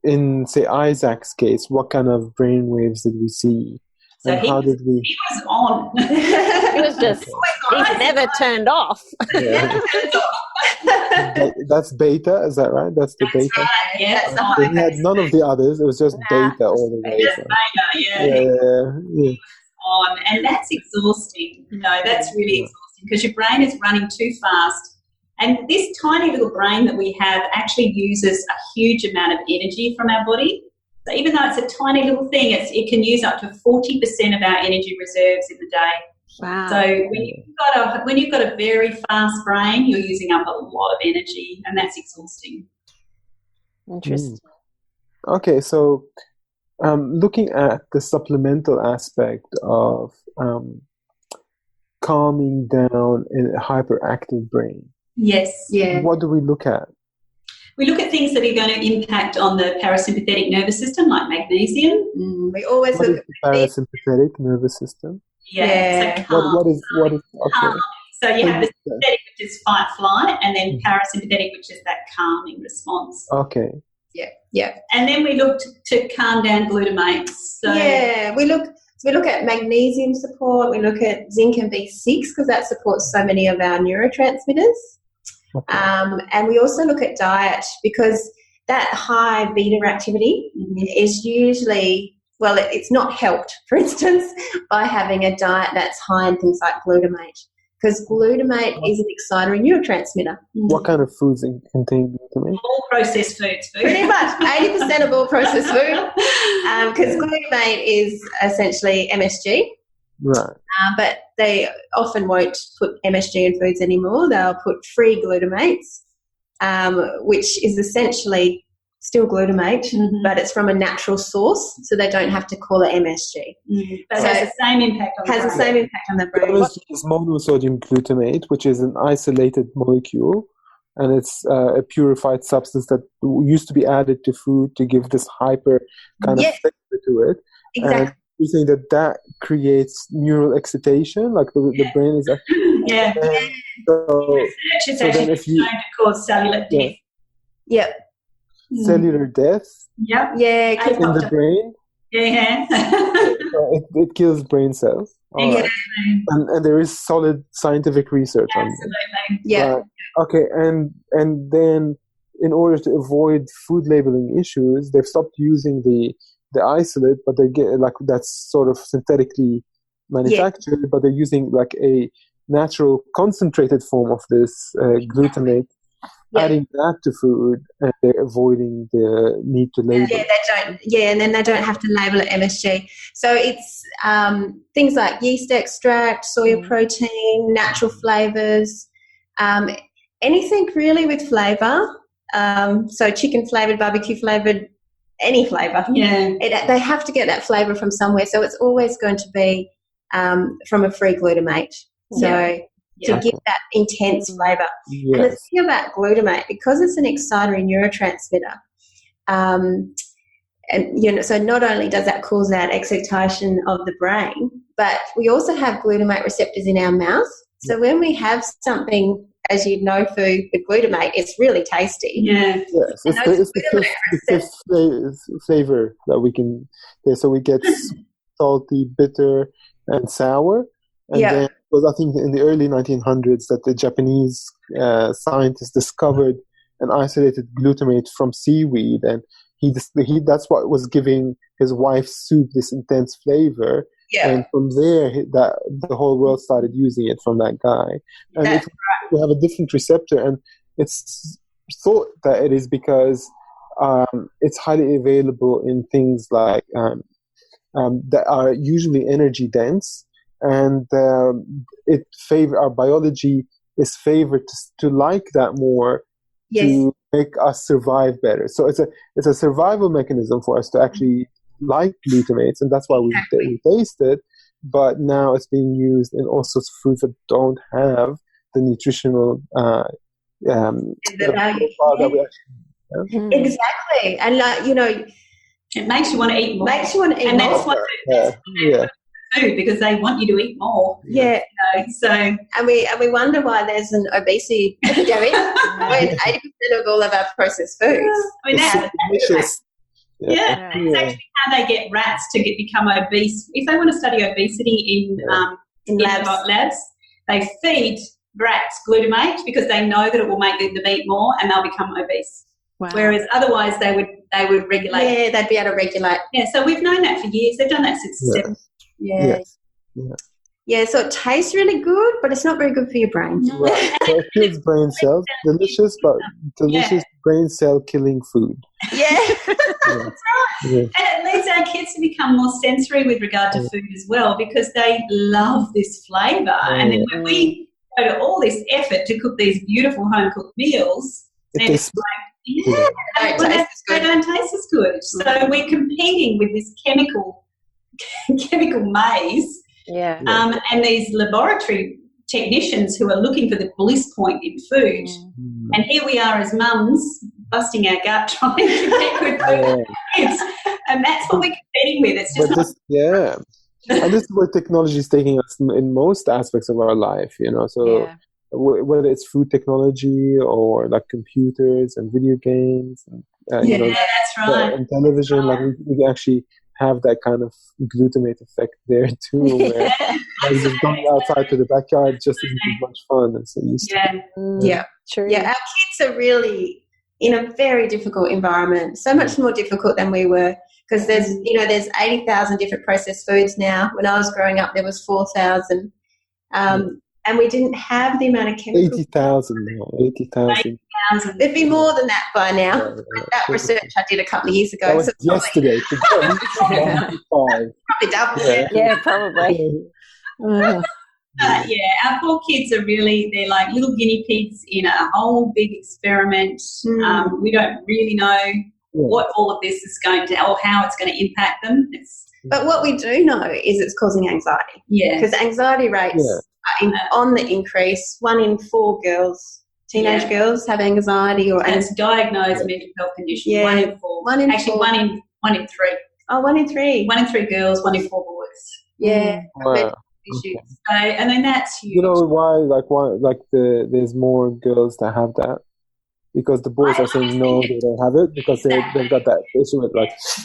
in say Isaac's case, what kind of brain waves did we see? So and how did we? He was on. He was just, he's never turned off. Yeah. That's beta, is that right? That's the beta. Right, yeah. That's the So he had none of the others. It was just beta all the way. Just So. yeah. On, and that's exhausting. That's really exhausting because your brain is running too fast. And this tiny little brain that we have actually uses a huge amount of energy from our body. So even though it's a tiny little thing, it can use up to 40% of our energy reserves in the day. Wow. So when you've got a very fast brain, you're using up a lot of energy, and that's exhausting. Interesting. Okay, so looking at the supplemental aspect of calming down a hyperactive brain. Yes. Yeah. What do we look at? We look at things that are going to impact on the parasympathetic nervous system, like magnesium. We always What look is the parasympathetic nervous system? Yeah. So calm. What is okay. Calm. So you have the sympathetic, which is fight, flight, and then parasympathetic, which is that calming response. Okay. Yeah. And then we look to calm down glutamate. So we look at magnesium support. We look at zinc and B6 because that supports so many of our neurotransmitters. Okay. And we also look at diet because that high beta activity is usually, it's not helped, for instance, by having a diet that's high in things like glutamate, because glutamate is an excitatory neurotransmitter. What kind of foods contain glutamate? all processed foods. Pretty much 80% of all processed food, because glutamate is essentially MSG. Right. But they often won't put MSG in foods anymore. They'll put free glutamates, which is essentially still glutamate, but it's from a natural source, so they don't have to call it MSG. But it has the same impact on the brain. Has the same impact on the brain. MSG is monosodium glutamate, which is an isolated molecule, and it's a purified substance that used to be added to food to give this hyper kind of flavor to it. Exactly. And you're saying that creates neural excitation, like the brain is actually. Yeah. So It's then actually if you- known to cause cellular death. Yep. cellular death Yep. Yeah. 'cause in the brain, Yeah. it kills brain cells. All right. And there is solid scientific research on this. Absolutely. yeah. Right. Okay, and then in order to avoid food labeling issues, they've stopped using the isolate, but they get that's sort of synthetically manufactured, but they're using like a natural concentrated form of this glutamate, adding that to food, and they're avoiding the need to label. Yeah, they don't. Yeah, and then they don't have to label it MSG. So it's things like yeast extract, soya protein, natural flavors, anything really with flavor. So chicken flavored, barbecue flavored, any flavor. Yeah. They have to get that flavor from somewhere. So it's always going to be from a free glutamate. So to give that intense flavor. Yes. And the thing about glutamate, because it's an excitatory neurotransmitter, and so not only does that cause that excitation of the brain, but we also have glutamate receptors in our mouth. So when we have something, as you know, food with glutamate, it's really tasty. Yeah. Yes, it's the flavor that we can. So we get salty, bitter, and sour. And then it was, I think, in the early 1900s that the Japanese scientists discovered an isolated glutamate from seaweed, and he that's what was giving his wife's soup this intense flavor. And from there, the whole world started using it from that guy. And we have a different receptor, and it's thought that it is because it's highly available in things like that are usually energy dense, and our biology is favored to like that more, to make us survive better. So it's a survival mechanism for us to actually like glutamates, and that's why we taste it. But now it's being used in all sorts of foods that don't have the nutritional profile that we actually have. Exactly. And it makes you want to eat more. Makes you want to eat more. That's what food, because they want you to eat more. Yeah. So and we wonder why there's an obesity epidemic when 80% of all of our processed foods. I mean, that's actually how they get rats to become obese. If they want to study obesity in labs, they feed rats glutamate because they know that it will make them eat more, and they'll become obese. Wow. Whereas otherwise they would regulate. Yeah, they'd be able to regulate. Yeah, so we've known that for years. They've done that since the 70s. Yeah, so it tastes really good, but it's not very good for your brain. No. Right. So it kills brain cells. Delicious, but delicious brain cell killing food. Yeah. That's right. Yeah. And it leads our kids to become more sensory with regard to food as well, because they love this flavour. And then when we go to all this effort to cook these beautiful home-cooked meals, they don't taste as good. So we're competing with this chemical maze. Yeah. And these laboratory technicians who are looking for the bliss point in food. And here we are as mums busting our gut trying to get good food for kids. And that's what we're competing with. It's just and this is where technology is taking us in most aspects of our life, So whether it's food technology or like computers and video games, and, that's right. And television, like we can actually have that kind of glutamate effect there too, where just going outside to the backyard just isn't as much fun as it used to. True. Yeah, our kids are really in a very difficult environment, so much more difficult than we were, because there's 80,000 different processed foods now. When I was growing up, there was 4,000, and we didn't have the amount of chemicals. 80,000 now. 80,000. There'd be more than that by now. That research I did a couple of years ago. That was yesterday. Probably double. Yeah, probably. Our poor kids are they're like little guinea pigs in a whole big experiment. We don't really know what all of this is going to, or how it's going to impact them. But what we do know is it's causing anxiety. Yeah. Because anxiety rates are on the increase. 1 in 4 girls, teenage girls, have anxiety, and it's diagnosed mental health condition. Yeah. 1 in 4. 1 in 4. 1 in 3. Oh, 1 in 3. 1 in 3 girls, 1 in 4 boys. Yeah. Wow. Issues. So, I mean, that's huge. You know why there's more girls that have that? Because the boys are saying no, they don't have it, because they've got that issue with it's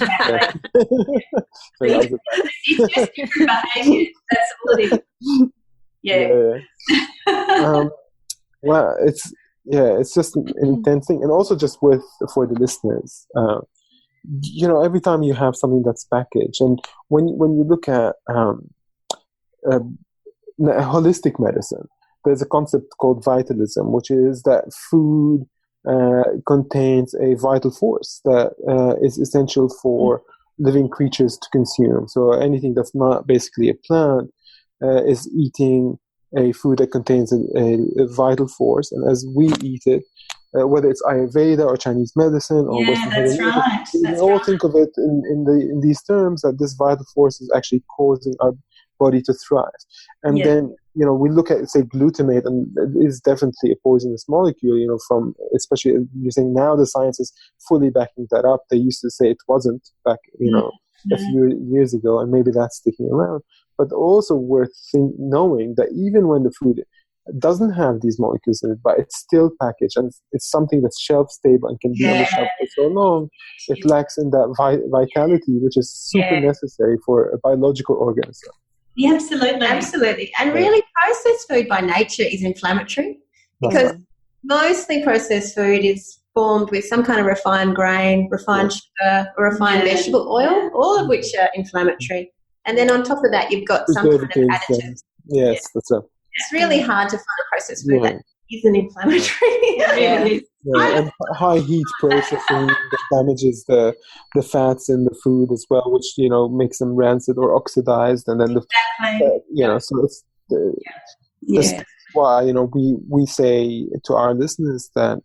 just different behaviour. That's all it is. Yeah. Well, it's just an intense thing, and also just for the listeners, every time you have something that's packaged, and when you look at holistic medicine, there's a concept called vitalism, which is that food contains a vital force that is essential for living creatures to consume. So anything that's not basically a plant is eating a food that contains a vital force, and as we eat it, whether it's Ayurveda or Chinese medicine or Western medicine, we all think of it in these terms, that this vital force is actually causing our body to thrive. And then we look at, say, glutamate, and it is definitely a poisonous molecule, from, especially you're saying now the science is fully backing that up. They used to say it wasn't back a few years ago, and maybe that's sticking around. But also worth knowing that even when the food doesn't have these molecules in it, but it's still packaged, and it's something that's shelf stable and can be on the shelf for so long, it lacks in that vitality, which is super necessary for a biological organism. Yeah, absolutely. And really, processed food by nature is inflammatory, because mostly processed food is formed with some kind of refined grain, refined sugar, or refined vegetable oil, all of which are inflammatory. And then on top of that, you've got some kind of additives. Yes, that's right. It's really hard to find a processed food that isn't inflammatory. And high heat processing that damages the fats in the food as well, which makes them rancid or oxidized, and then so it's that's why we say to our listeners that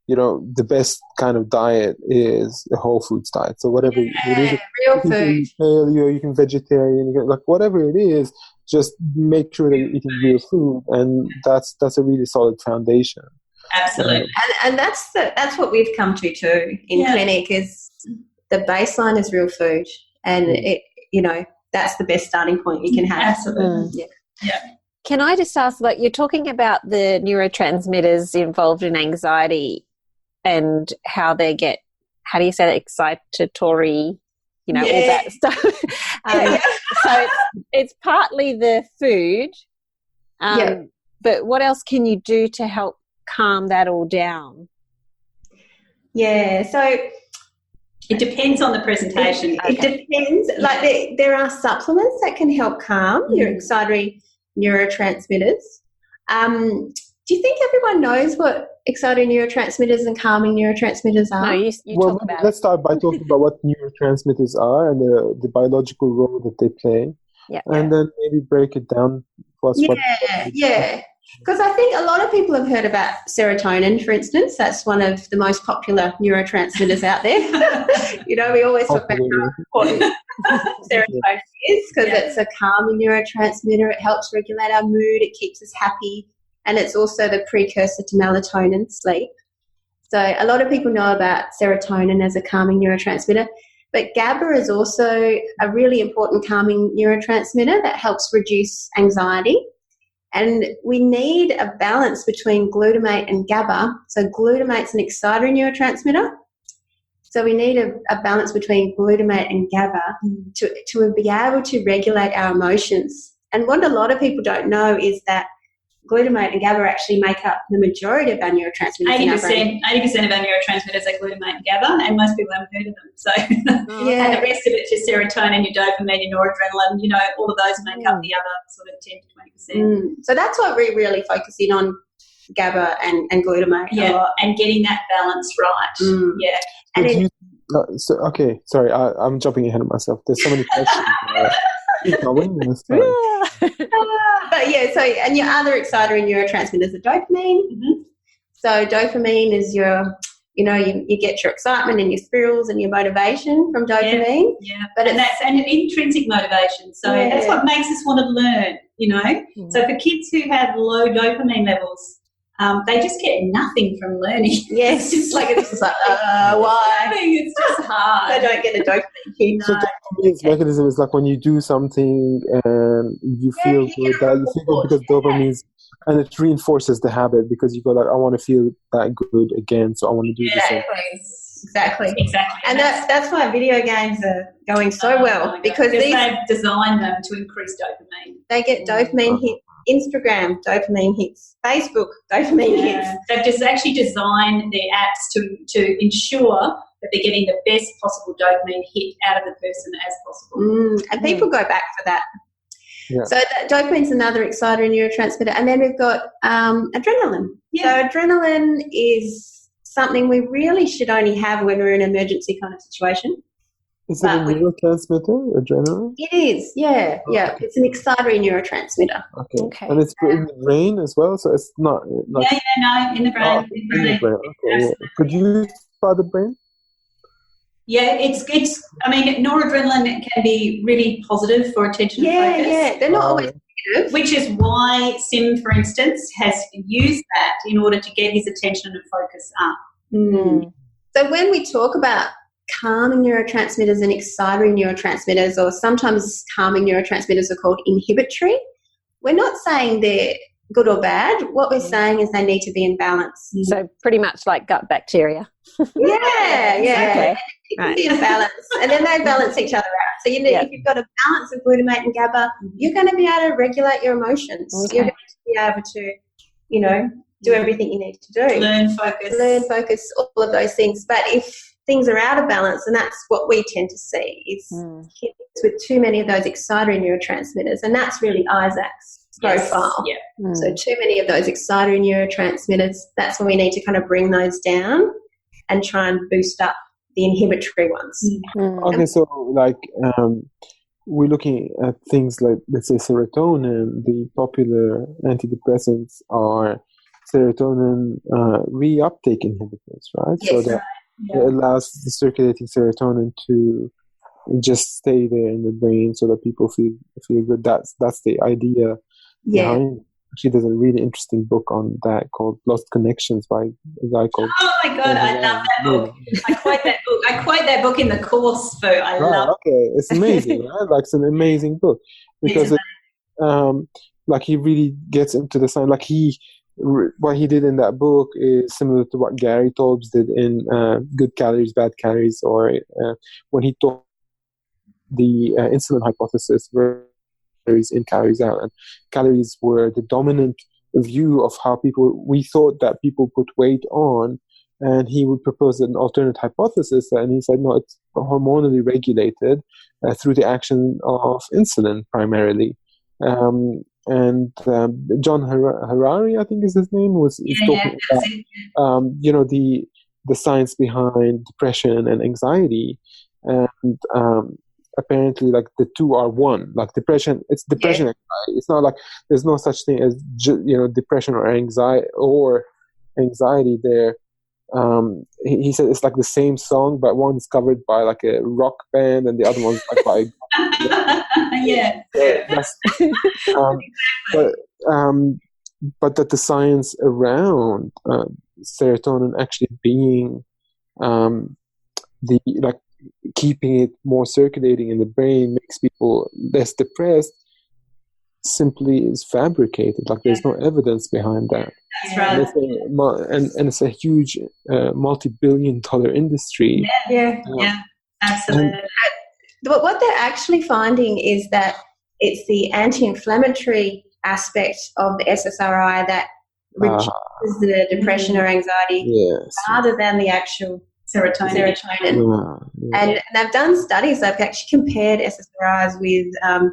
the best kind of diet is a whole foods diet. So whatever it is, real food. Paleo, you can vegetarian, like whatever it is, just make sure that you're eating real food, and that's a really solid foundation. Absolutely. And that's what we've come to too in clinic, is the baseline is real food, and it that's the best starting point you can have. Absolutely. Yeah. Can I just ask, like, you're talking about the neurotransmitters involved in anxiety and how they get, how do you say that, excitatory, all that stuff. So it's partly the food, but what else can you do to help calm that all down? Yeah, so it depends on the presentation. It depends. Like there are supplements that can help calm your excitatory neurotransmitters. Do you think everyone knows what excitatory neurotransmitters and calming neurotransmitters are? No, you talk about let's start by talking about what neurotransmitters are and the biological role that they play. Yeah. And then maybe break it down for us. Because I think a lot of people have heard about serotonin, for instance. That's one of the most popular neurotransmitters out there. We always talk about how important serotonin is, because it's a calming neurotransmitter. It helps regulate our mood. It keeps us happy. And it's also the precursor to melatonin, sleep. So a lot of people know about serotonin as a calming neurotransmitter. But GABA is also a really important calming neurotransmitter that helps reduce anxiety. And we need a balance between glutamate and GABA. So glutamate's an excitatory neurotransmitter. So we need a balance between glutamate and GABA to be able to regulate our emotions. And what a lot of people don't know is that glutamate and GABA actually make up the majority of our neurotransmitters. 80% of our neurotransmitters are glutamate and GABA, and most people haven't heard of them. So, and the rest of it's just serotonin, your dopamine, your noradrenaline. All of those make up the other sort of 10 to 20%. So that's what we really focus in on, GABA and glutamate. Yeah, and getting that balance right. Yeah. And sorry, I'm jumping ahead of myself. There's so many questions. Keep going. But and your other excitatory neurotransmitters are dopamine. Mm-hmm. So dopamine is your, you get your excitement and your thrills and your motivation from dopamine. Yeah. But that's an intrinsic motivation. So that's what makes us want to learn. Mm-hmm. So for kids who have low dopamine levels, they just get nothing from learning. Yes, it's like why? It's just hard. They don't get a dopamine kick. So dopamine's mechanism is like when you do something and you feel good, because dopamine, and it reinforces the habit because you go like, I want to feel that good again, so I want to do the same. Exactly. And that's why video games are going so well, because they've designed them to increase dopamine. They get dopamine hits. Instagram, dopamine hits. Facebook, dopamine hits. They've just actually designed their apps to ensure that they're getting the best possible dopamine hit out of the person as possible. And people go back for that. Yeah. So dopamine's another excitatory neurotransmitter. And then we've got adrenaline. Yeah. So adrenaline is something we really should only have when we're in an emergency kind of situation. Is it a neurotransmitter, adrenaline? It is, yeah. It's an excitatory neurotransmitter. Okay. And it's in the brain as well, so it's not... in the brain. In the brain, okay. Could you try the brain? Yeah, it's. I mean, noradrenaline can be really positive for attention and focus. Yeah, they're not always negative. Which is why Sim, for instance, has used that in order to get his attention and focus up. So when we talk about calming neurotransmitters and excitatory neurotransmitters, or sometimes calming neurotransmitters are called inhibitory, we're not saying they're good or bad. What we're saying is they need to be in balance. So pretty much like gut bacteria. Yeah. Okay. It can be in balance, and then they balance each other out. So if you've got a balance of glutamate and GABA, you're going to be able to regulate your emotions. Okay. You're going to be able to, do everything you need to do. Learn, focus, all of those things. But if things are out of balance, and that's what we tend to see, is kids with too many of those excitatory neurotransmitters, and that's really Isaac's profile. Yeah. So too many of those excitatory neurotransmitters, that's when we need to kind of bring those down and try and boost up the inhibitory ones. Okay, so like we're looking at things like, let's say, serotonin. The popular antidepressants are serotonin reuptake inhibitors, right? Yes. So that it allows the circulating serotonin to just stay there in the brain so that people feel good. That's the idea behind it. Actually, there's a really interesting book on that called Lost Connections by a guy called... Oh, my God, I love that book. I quote that book in the course, Fu. I love it. Okay, it's amazing, right? Like, it's an amazing book because like he really gets into the science. Like what he did in that book is similar to what Gary Taubes did in Good Calories, Bad Calories, or when he taught the insulin hypothesis, where calories in, calories out, and calories were the dominant view of how we thought that people put weight on, and he would propose an alternate hypothesis, and he said, no, it's hormonally regulated through the action of insulin primarily. And John Harari, I think is his name, is talking about the science behind depression and anxiety, and apparently, like, the two are one. Like, depression, it's depression. Anxiety. It's not like there's no such thing as depression or anxiety there. He said it's like the same song, but one's covered by like a rock band and the other one's like by but that the science around serotonin actually being keeping it more circulating in the brain makes people less depressed simply is fabricated. Like, there's no evidence behind that. That's right. And it's a huge multi-billion-dollar industry. Yeah, absolutely. But what they're actually finding is that it's the anti-inflammatory aspect of the SSRI that reduces the depression or anxiety rather than the actual serotonin. And they've done studies. They've actually compared SSRIs with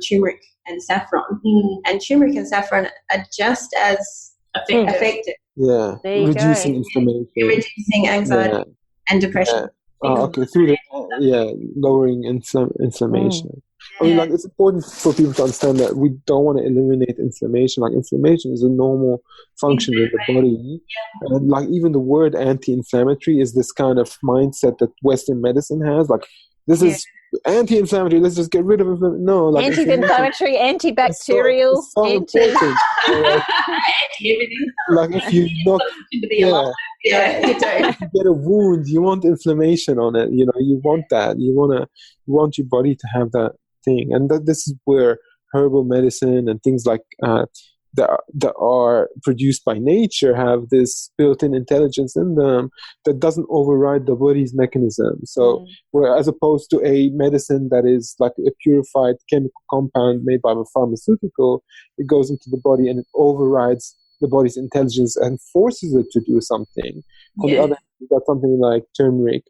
turmeric and saffron. And turmeric and saffron are just as effective. Yeah, reducing inflammation. Reducing anxiety and depression. Okay, through the lowering inflammation. I mean, like, it's important for people to understand that we don't want to eliminate inflammation. Like, inflammation is a normal function of the body. And like, even the word anti-inflammatory is this kind of mindset that Western medicine has. Like, this is anti-inflammatory, let's just get rid of it. No, like, anti-inflammatory, antibacterial, it's so important. Like, if you knock, you do. If you get a wound, you want inflammation on it. You want that. You want your body to have that thing. And this is where herbal medicine and things like that are produced by nature have this built-in intelligence in them that doesn't override the body's mechanism. So, where as opposed to a medicine that is like a purified chemical compound made by a pharmaceutical, it goes into the body and it overrides the body's intelligence and forces it to do something. On the other hand, you've got something like turmeric,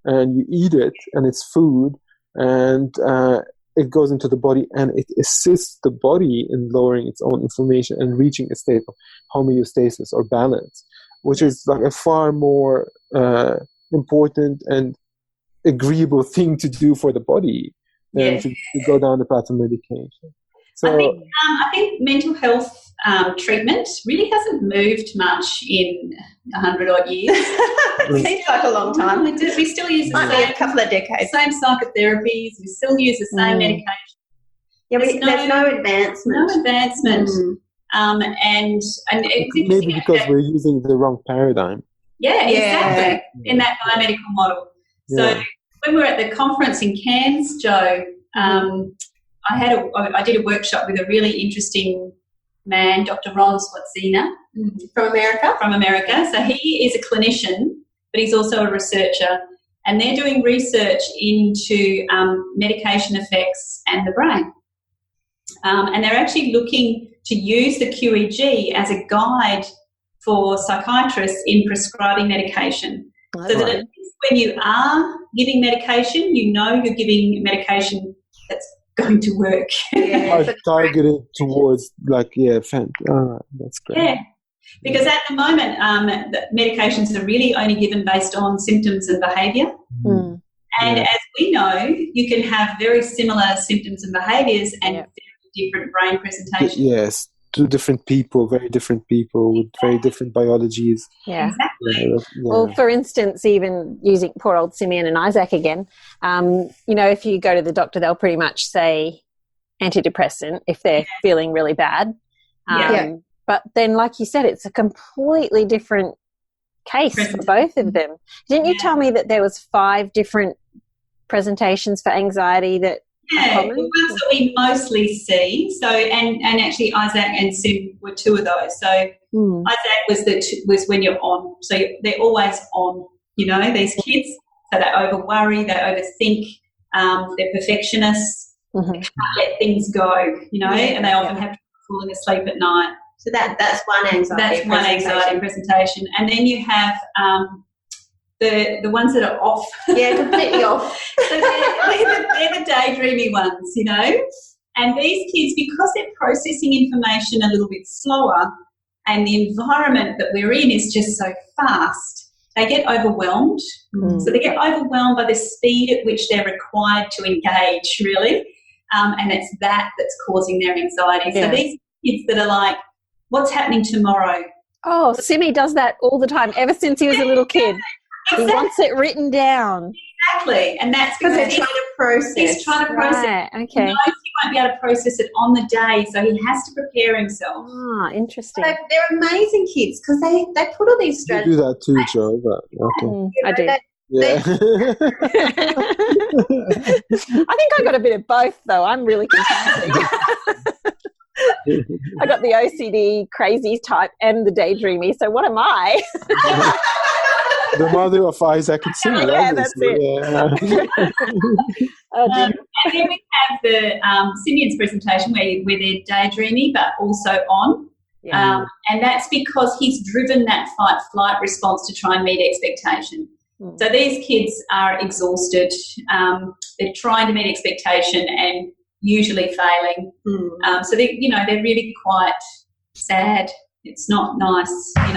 and you eat it, and it's food, and it goes into the body, and it assists the body in lowering its own inflammation and reaching a state of homeostasis or balance, which is like a far more important and agreeable thing to do for the body than to go down the path of medication. So, I think mental health treatment really hasn't moved much in 100-odd years. It seems like a long time. We still use the same, a couple of decades. Same psychotherapies. We still use the same medication. Yeah, there's no advancement. No advancement. And maybe because we're using the wrong paradigm. Yeah, exactly. In that biomedical model. So when we were at the conference in Cairns, Joe, I did a workshop with a really interesting man, Dr. Ron Swatzina from America. So he is a clinician, but he's also a researcher, and they're doing research into medication effects and the brain. And they're actually looking to use the QEEG as a guide for psychiatrists in prescribing medication. So that at least when you are giving medication, you know you're giving medication that's going to work. Targeted towards that's great. Yeah, because at the moment, the medications are really only given based on symptoms and behaviour. Mm. And as we know, you can have very similar symptoms and behaviours and very different brain presentations. Yes, two different people, very different people with very different biologies. Yeah. Exactly. Well, for instance, even using poor old Simeon and Isaac again, if you go to the doctor, they'll pretty much say antidepressant if they're feeling really bad. But then, like you said, it's a completely different case for both of them. Didn't you tell me that there was 5 different presentations for anxiety that are common? The ones that we mostly see. So, and actually Isaac and Sim were 2 of those. So Isaac was when you're on. So they're always on, these kids. So they over-worry, they overthink, they're perfectionists, they can't let things go, and they often have to falling asleep at night. So that's one anxiety. That's one anxiety presentation. And then you have the ones that are off. Yeah, completely off. So they're the daydreamy ones, And these kids, because they're processing information a little bit slower and the environment that we're in is just so fast, they get overwhelmed. So they get overwhelmed by the speed at which they're required to engage, really. And it's that's causing their anxiety. Yeah. So these kids that are like, what's happening tomorrow? Oh, Simi does that all the time, ever since he was a little kid. Exactly. He wants it written down. Exactly. And that's because he's trying to process. He's trying to process. Right, okay. He knows he won't be able to process it on the day, so he has to prepare himself. Ah, interesting. So they're amazing kids because they put all these strategies. You do that too, Jo. Okay. I do. Yeah. I think I got a bit of both, though. I'm really confusing. I got the OCD crazy type and the daydreamy. So what am I? The mother of Isaac and Sim. Yeah, that's it. Yeah. And then we have the Simeon's presentation where they're daydreamy but also on. Yeah. And that's because he's driven that fight-flight response to try and meet expectation. So these kids are exhausted. They're trying to meet expectation and usually failing. So they're really quite sad. It's not nice, and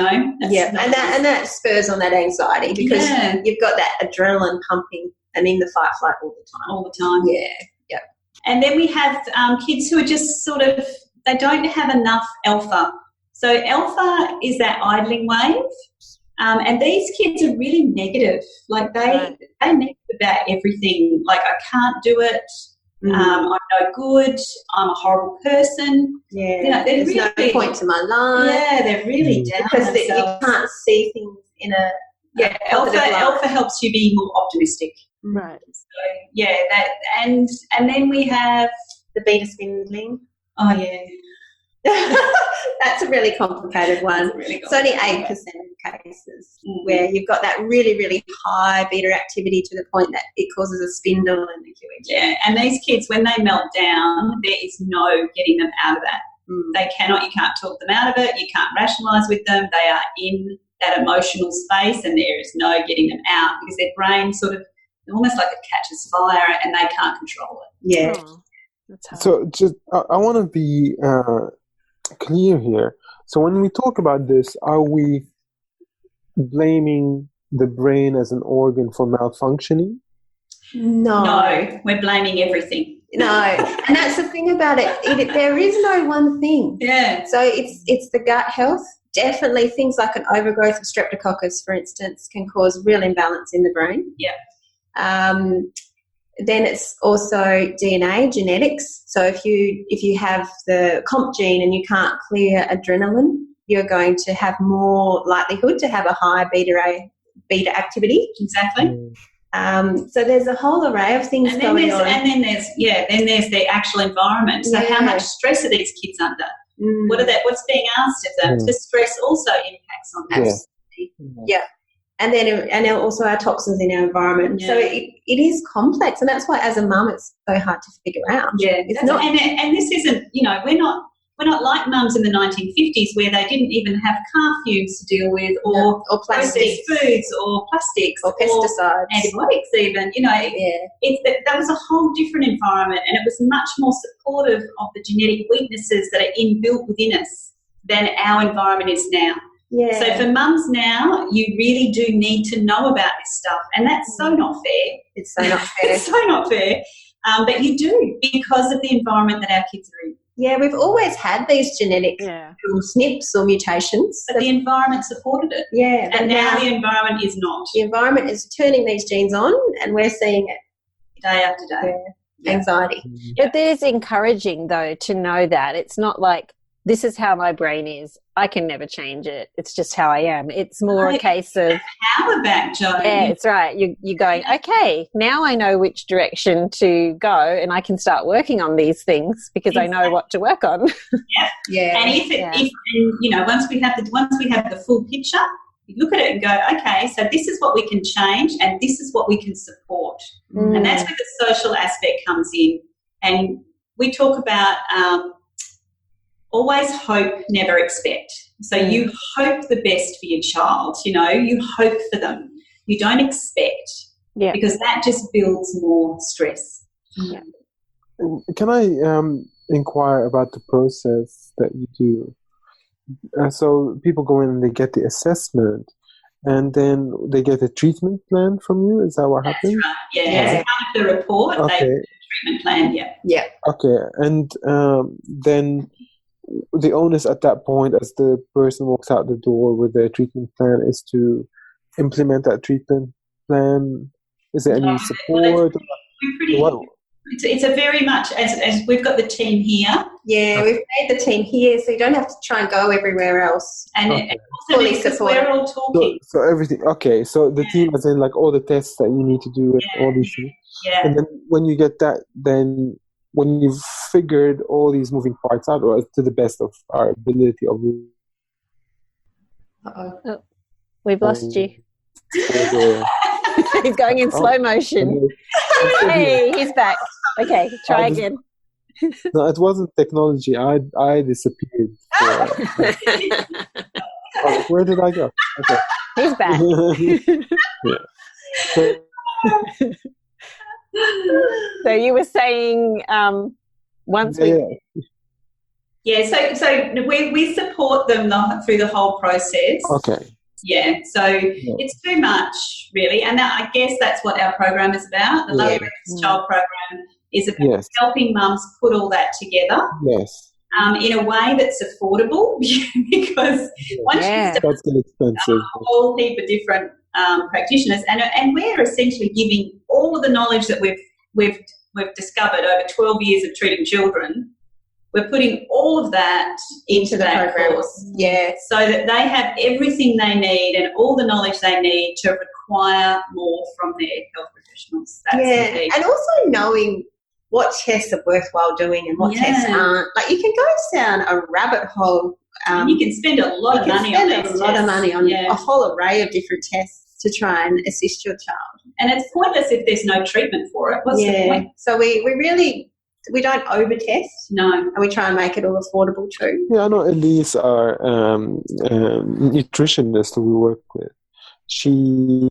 that spurs on that anxiety because you've got that adrenaline pumping and in the fight flight all the time. Yeah. And then we have kids who are just sort of, they don't have enough alpha. So alpha is that idling wave. And these kids are really negative. Like they're negative about everything. Like, I can't do it. I'm no good. I'm a horrible person. Yeah, there's really, no point to my life. Yeah, they're really down because you can't see things in a alpha helps you be more optimistic. Right. So that and then we have the beta spindling. Oh yeah. That's a really complicated one. It's only 8% of cases where you've got that really, really high beta activity to the point that it causes a spindle in the QEEG. Yeah, and these kids, when they melt down, there is no getting them out of that. They cannot, you can't talk them out of it, you can't rationalise with them. They are in that emotional space and there is no getting them out because their brain sort of, almost like it catches fire and they can't control it. Yeah. Oh, that's hard. So just, I want to be clear here. So when we talk about this, are we blaming the brain as an organ for malfunctioning? No, we're blaming everything. No, and that's the thing about it. There is no one thing. Yeah. So it's the gut health. Definitely things like an overgrowth of streptococcus, for instance, can cause real imbalance in the brain. Yeah. Then it's also DNA, genetics. So if you have the comp gene and you can't clear adrenaline, you're going to have more likelihood to have a higher beta activity. Exactly. So there's a whole array of things going on. And then there's the actual environment. So how much stress are these kids under? What's being asked of them? The stress also impacts on that. Yeah. And then also our toxins in our environment. So it is complex, and that's why as a mum it's so hard to figure out. Yeah, it's not. And this isn't, we're not we're not like mums in the 1950s where they didn't even have car fumes to deal with, or plastics, foods, or plastics, or pesticides, antibiotics even. You know, that was a whole different environment, and it was much more supportive of the genetic weaknesses that are inbuilt within us than our environment is now. Yeah. So for mums now, you really do need to know about this stuff, and that's so not fair. It's so not fair. It's so not fair. But you do, because of the environment that our kids are in. Yeah, we've always had these genetic little SNPs or mutations. But the environment supported it. Yeah. And now the environment is not. The environment is turning these genes on, and we're seeing it. Day after day. Yeah. Anxiety. It is encouraging, though, to know that. It's not like, this is how my brain is. I can never change it. It's just how I am. It's more a case of power back, Jo. Yeah, it's right. You're going, okay, now I know which direction to go, and I can start working on these things because I know what to work on. Yeah. And if you know, once we have the full picture, you look at it and go, okay, so this is what we can change, and this is what we can support, and that's where the social aspect comes in. And we talk about always hope, never expect. So you hope the best for your child, you know, you hope for them. You don't expect, because that just builds more stress. Yeah. Can I inquire about the process that you do? So people go in and they get the assessment, and then they get a treatment plan from you? Is that what happens? Right. Yeah, as part of the report, they get a treatment plan, Yeah. Okay, and then the onus at that point, as the person walks out the door with their treatment plan, is to implement that treatment plan. Is there any support? It's a very much, as we've got the team here. Yeah, we've made the team here, so you don't have to try and go everywhere else. And also because we're all talking. So everything, so the team, as in like all the tests that you need to do and all these things. Yeah. And then when you get that, then when you've figured all these moving parts out, or to the best of our ability of... Oh, we've lost you. He's going in slow motion. Hey, he's back. Okay, try again. No, it wasn't technology. I disappeared. Where did I go? Okay. He's back. So you were saying once we... Yeah, so we support them through the whole process. Okay. Yeah, so it's too much, really, and I guess that's what our program is about. The Love Your Child program is about helping mums put all that together. Yes. In a way that's affordable, because once you start a whole heap of different practitioners, and we're essentially giving all of the knowledge that we've discovered over 12 years of treating children. We're putting all of that into that course, so that they have everything they need and all the knowledge they need to require more from their health professionals. That's the key. And also knowing what tests are worthwhile doing and what tests aren't. Like, you can go down a rabbit hole. You can spend a lot of money on these tests. A whole array of different tests to try and assist your child. And it's pointless if there's no treatment for it. What's the point? So we don't over-test. No. And we try and make it all affordable too. Yeah, I know Elise, our nutritionist who we work with, she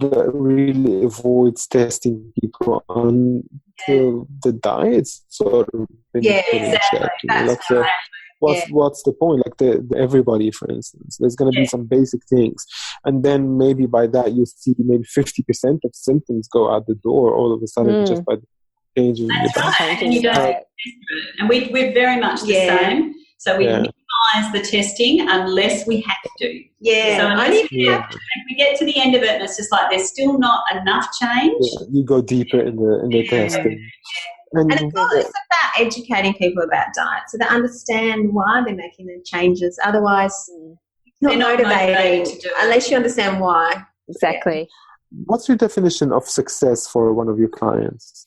really avoids testing people until the diet's sort of been checked. What's the point? Like everybody, for instance, there's going to be some basic things, and then maybe by that you see maybe 50% of symptoms go out the door all of a sudden just by changing your diet. And you don't test it. And we're very much the same. So we minimize the testing unless we have to. Yeah. So unless we have to, if we get to the end of it and it's just like there's still not enough change. Yeah, you go deeper in the testing. And it's about educating people about diet so they understand why they're making the changes. Otherwise, it's not motivating to do it unless you understand why. Exactly. What's your definition of success for one of your clients?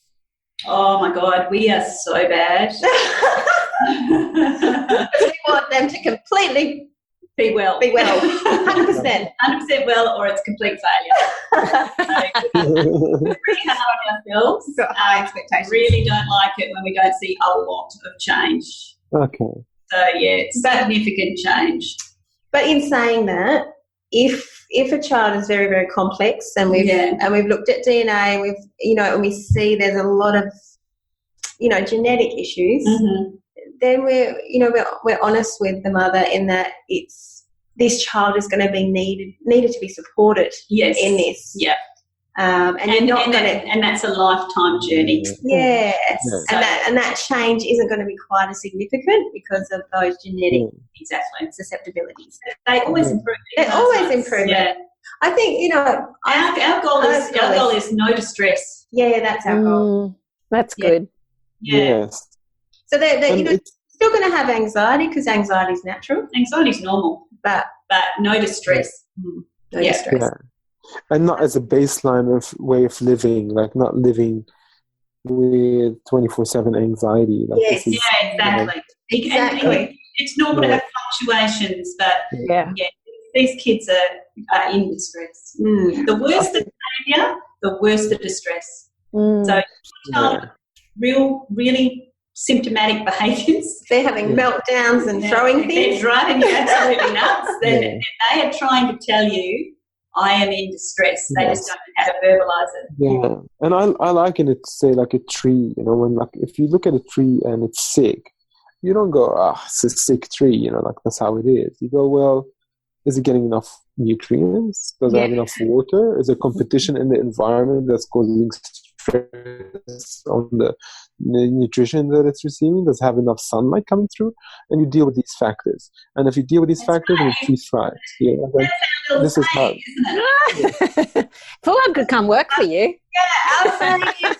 Oh, my God, we are so bad. We want them to completely Be well. Be well. 100%. 100% well, or it's complete failure. So, we're pretty hard on ourselves. We've got high expectations. Really don't like it when we don't see a lot of change. Okay. So, yeah, it's significant change. But in saying that, if a child is very, very complex, and we've looked at DNA, and we see there's a lot of genetic issues, then we're honest with the mother in that this child is going to be needed to be supported in this. Yeah. And that's a lifetime journey. Yes. And that change isn't going to be quite as significant because of those genetic susceptibilities. They always improve. They always improve. Yeah. I think our goal is no distress. Yeah, that's our goal. That's good. Yeah. Yes. So they're still going to have anxiety because anxiety is natural. Anxiety is normal, but no distress. No distress. Yeah. And not as a baseline of way of living, like not living with 24/7 anxiety. Like exactly. Exactly. It's normal to have fluctuations, but these kids are in distress. The worse the behaviour, the worse the distress. So, really symptomatic behaviours. They're having meltdowns and throwing things. They're driving you absolutely nuts. They are trying to tell you, I am in distress. They just don't know how to verbalise it. Yeah, and I liken it to say like a tree. When if you look at a tree and it's sick, you don't go, it's a sick tree. That's how it is. You go, well, is it getting enough nutrients? Does it have enough water? Is there competition in the environment that's causing stress on the nutrition that it's receiving? Does it have enough sunlight coming through? And you deal with these factors. And if you deal with these factors, then the tree thrives. This is how. Full-on could come work for you. Yeah, our saying is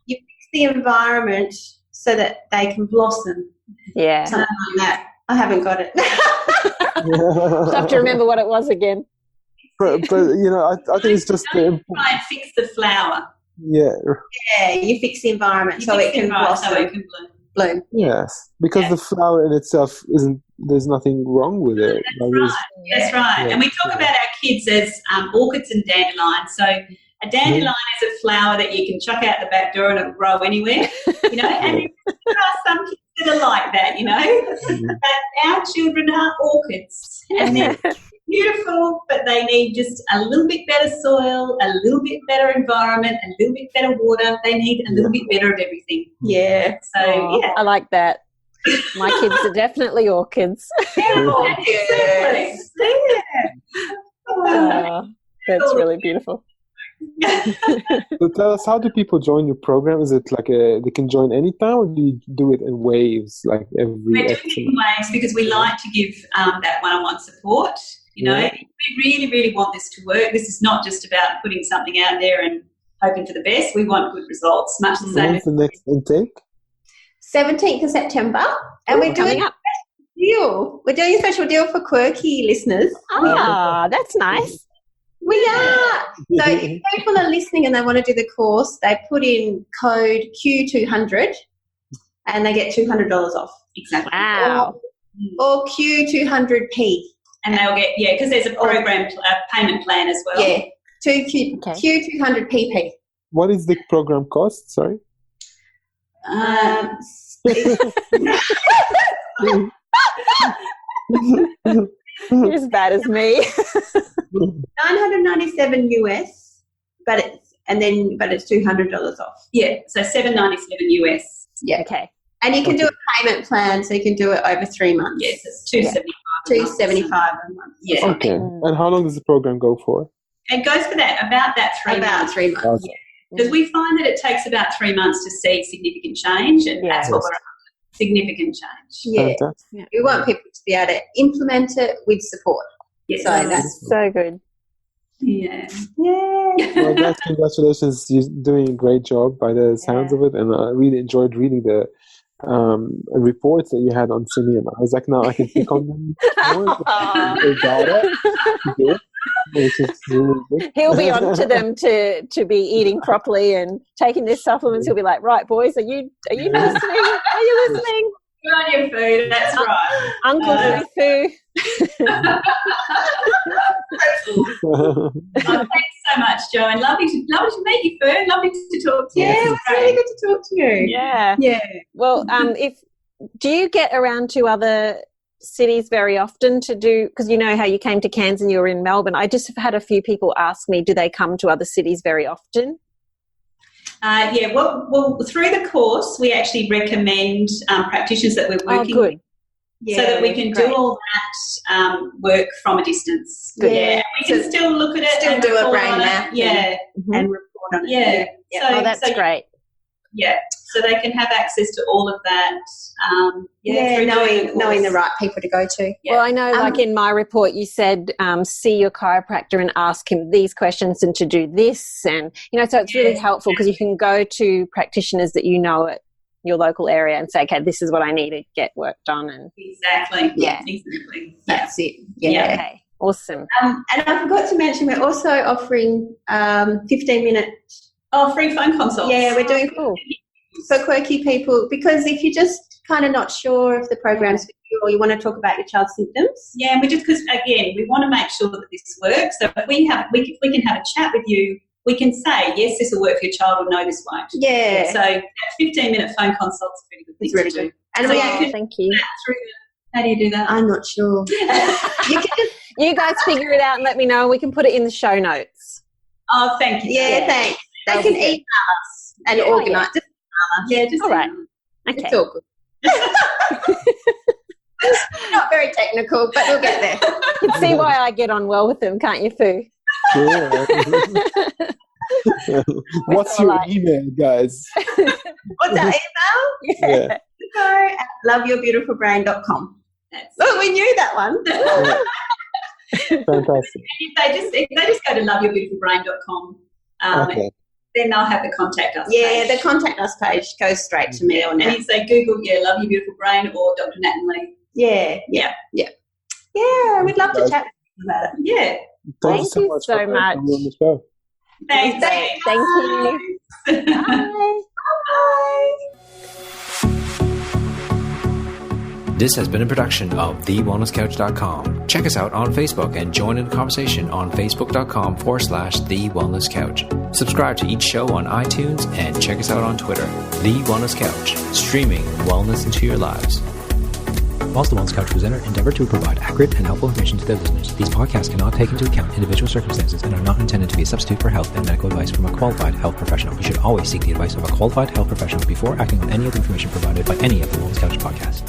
you fix the environment so that they can blossom. Yeah. Something like that. I haven't got it. I'll have to remember what it was again. But I think it's just try and fix the flower. Yeah. Yeah, you fix the environment so it can blossom. So it can bloom. Yes, because the flower in itself there's nothing wrong with it. That's right. And we talk about our kids as orchids and dandelions. So a dandelion is a flower that you can chuck out the back door and it'll grow anywhere, and there are some kids that are like that, but our children are orchids and they're beautiful, but they need just a little bit better soil, a little bit better environment, a little bit better water. They need a little bit better of everything. Yeah. So, I like that. My kids are definitely orchids. Exactly. That's really beautiful. So tell us, how do people join your program? Is it like they can join anytime, or do you do it in waves, like every? We're doing it in waves because we like to give that one-on-one support. We really, really want this to work. This is not just about putting something out there and hoping for the best. We want good results, much the same. When's the next intake? 17th of September, and we're doing a special deal. We're doing a special deal for quirky listeners. That's nice. We are. So if people are listening and they want to do the course, they put in code Q200 and they get $200 off. Exactly. Wow. Or Q200P. And they'll get, because there's a program, payment plan as well. Yeah, Q200PP. What is the program cost? Sorry. You're as bad as me. $997 US, but it's $200 off. Yeah, so $797 US. Yeah. Okay. And you can do a payment plan, so you can do it over 3 months. Yes, it's $275 a month. Yeah. Okay. And how long does the program go for? It goes for about 3 months. About 3 months. Okay. Because we find that it takes about 3 months to see significant change, and that's what we're after. Significant change. Yeah. We want people to be able to implement it with support. Yes. So that's so good. Yeah. Well, guys, congratulations. You're doing a great job by the sounds of it, and I really enjoyed reading the reports that you had on Cindy and Isaac. Now I can click on them more. He'll be on to them to be eating properly and taking their supplements. He'll be like, right, boys, are you listening? Are you listening? Good on your food, that's right. Uncle Foo. Thanks so much, Joanne. Lovely to meet you, Fern. Lovely to talk to you. Yeah, it's really good to talk to you. Yeah. Yeah. Well, do you get around to other cities very often to do, because you know how you came to Cairns and you were in Melbourne. I just have had a few people ask me, do they come to other cities very often? Well, through the course, we actually recommend practitioners that we're working with, so that we can do all that work from a distance. Good. Yeah, and we can still look at it, still and do a report brain on it. map, and report on it. Yeah. So that's great. Yeah, so they can have access to all of that. Knowing the right people to go to. Yeah. Well, I know, like in my report, you said see your chiropractor and ask him these questions and to do this, and so it's really helpful because you can go to practitioners that you know at your local area and say, okay, this is what I need to get work done. And exactly. That's it. Yeah. Okay. Awesome. And I forgot to mention, we're also offering 15-minute. Free phone consults. Yeah, we're doing for quirky people, because if you're just kind of not sure if the program's for you or you want to talk about your child's symptoms. Yeah, and because again, we want to make sure that this works. So if we can have a chat with you, we can say, yes, this will work for your child, or no, this won't. Yeah. So that 15-minute phone consult's a pretty good thing to do. And so thank you. How do you do that? I'm not sure. You guys figure it out and let me know. We can put it in the show notes. Oh, thank you. Yeah, thanks. They can email us and organise. Just all right. Okay. It's all good. Not very technical, but we'll get there. You can see why I get on well with them, can't you, Foo? Sure. What's your email, guys? What's our email? Yeah. Go at loveyourbeautifulbrain.com. Oh, we knew that one. Fantastic. If they just go to loveyourbeautifulbrain.com, then they'll have the contact us page. The contact us page goes straight to me or now. And you say Google, Love Your Beautiful Brain or Dr. Natalie. Yeah, we'd love to chat about it. Yeah. Thank you so much. Thanks. Thank you. Bye. Bye. This has been a production of TheWellnessCouch.com. Check us out on Facebook and join in the conversation on Facebook.com/The Wellness Couch. Subscribe to each show on iTunes and check us out on Twitter. The Wellness Couch, streaming wellness into your lives. Whilst the Wellness Couch presenter endeavor to provide accurate and helpful information to their listeners, these podcasts cannot take into account individual circumstances and are not intended to be a substitute for health and medical advice from a qualified health professional. You should always seek the advice of a qualified health professional before acting on any of the information provided by any of the Wellness Couch podcasts.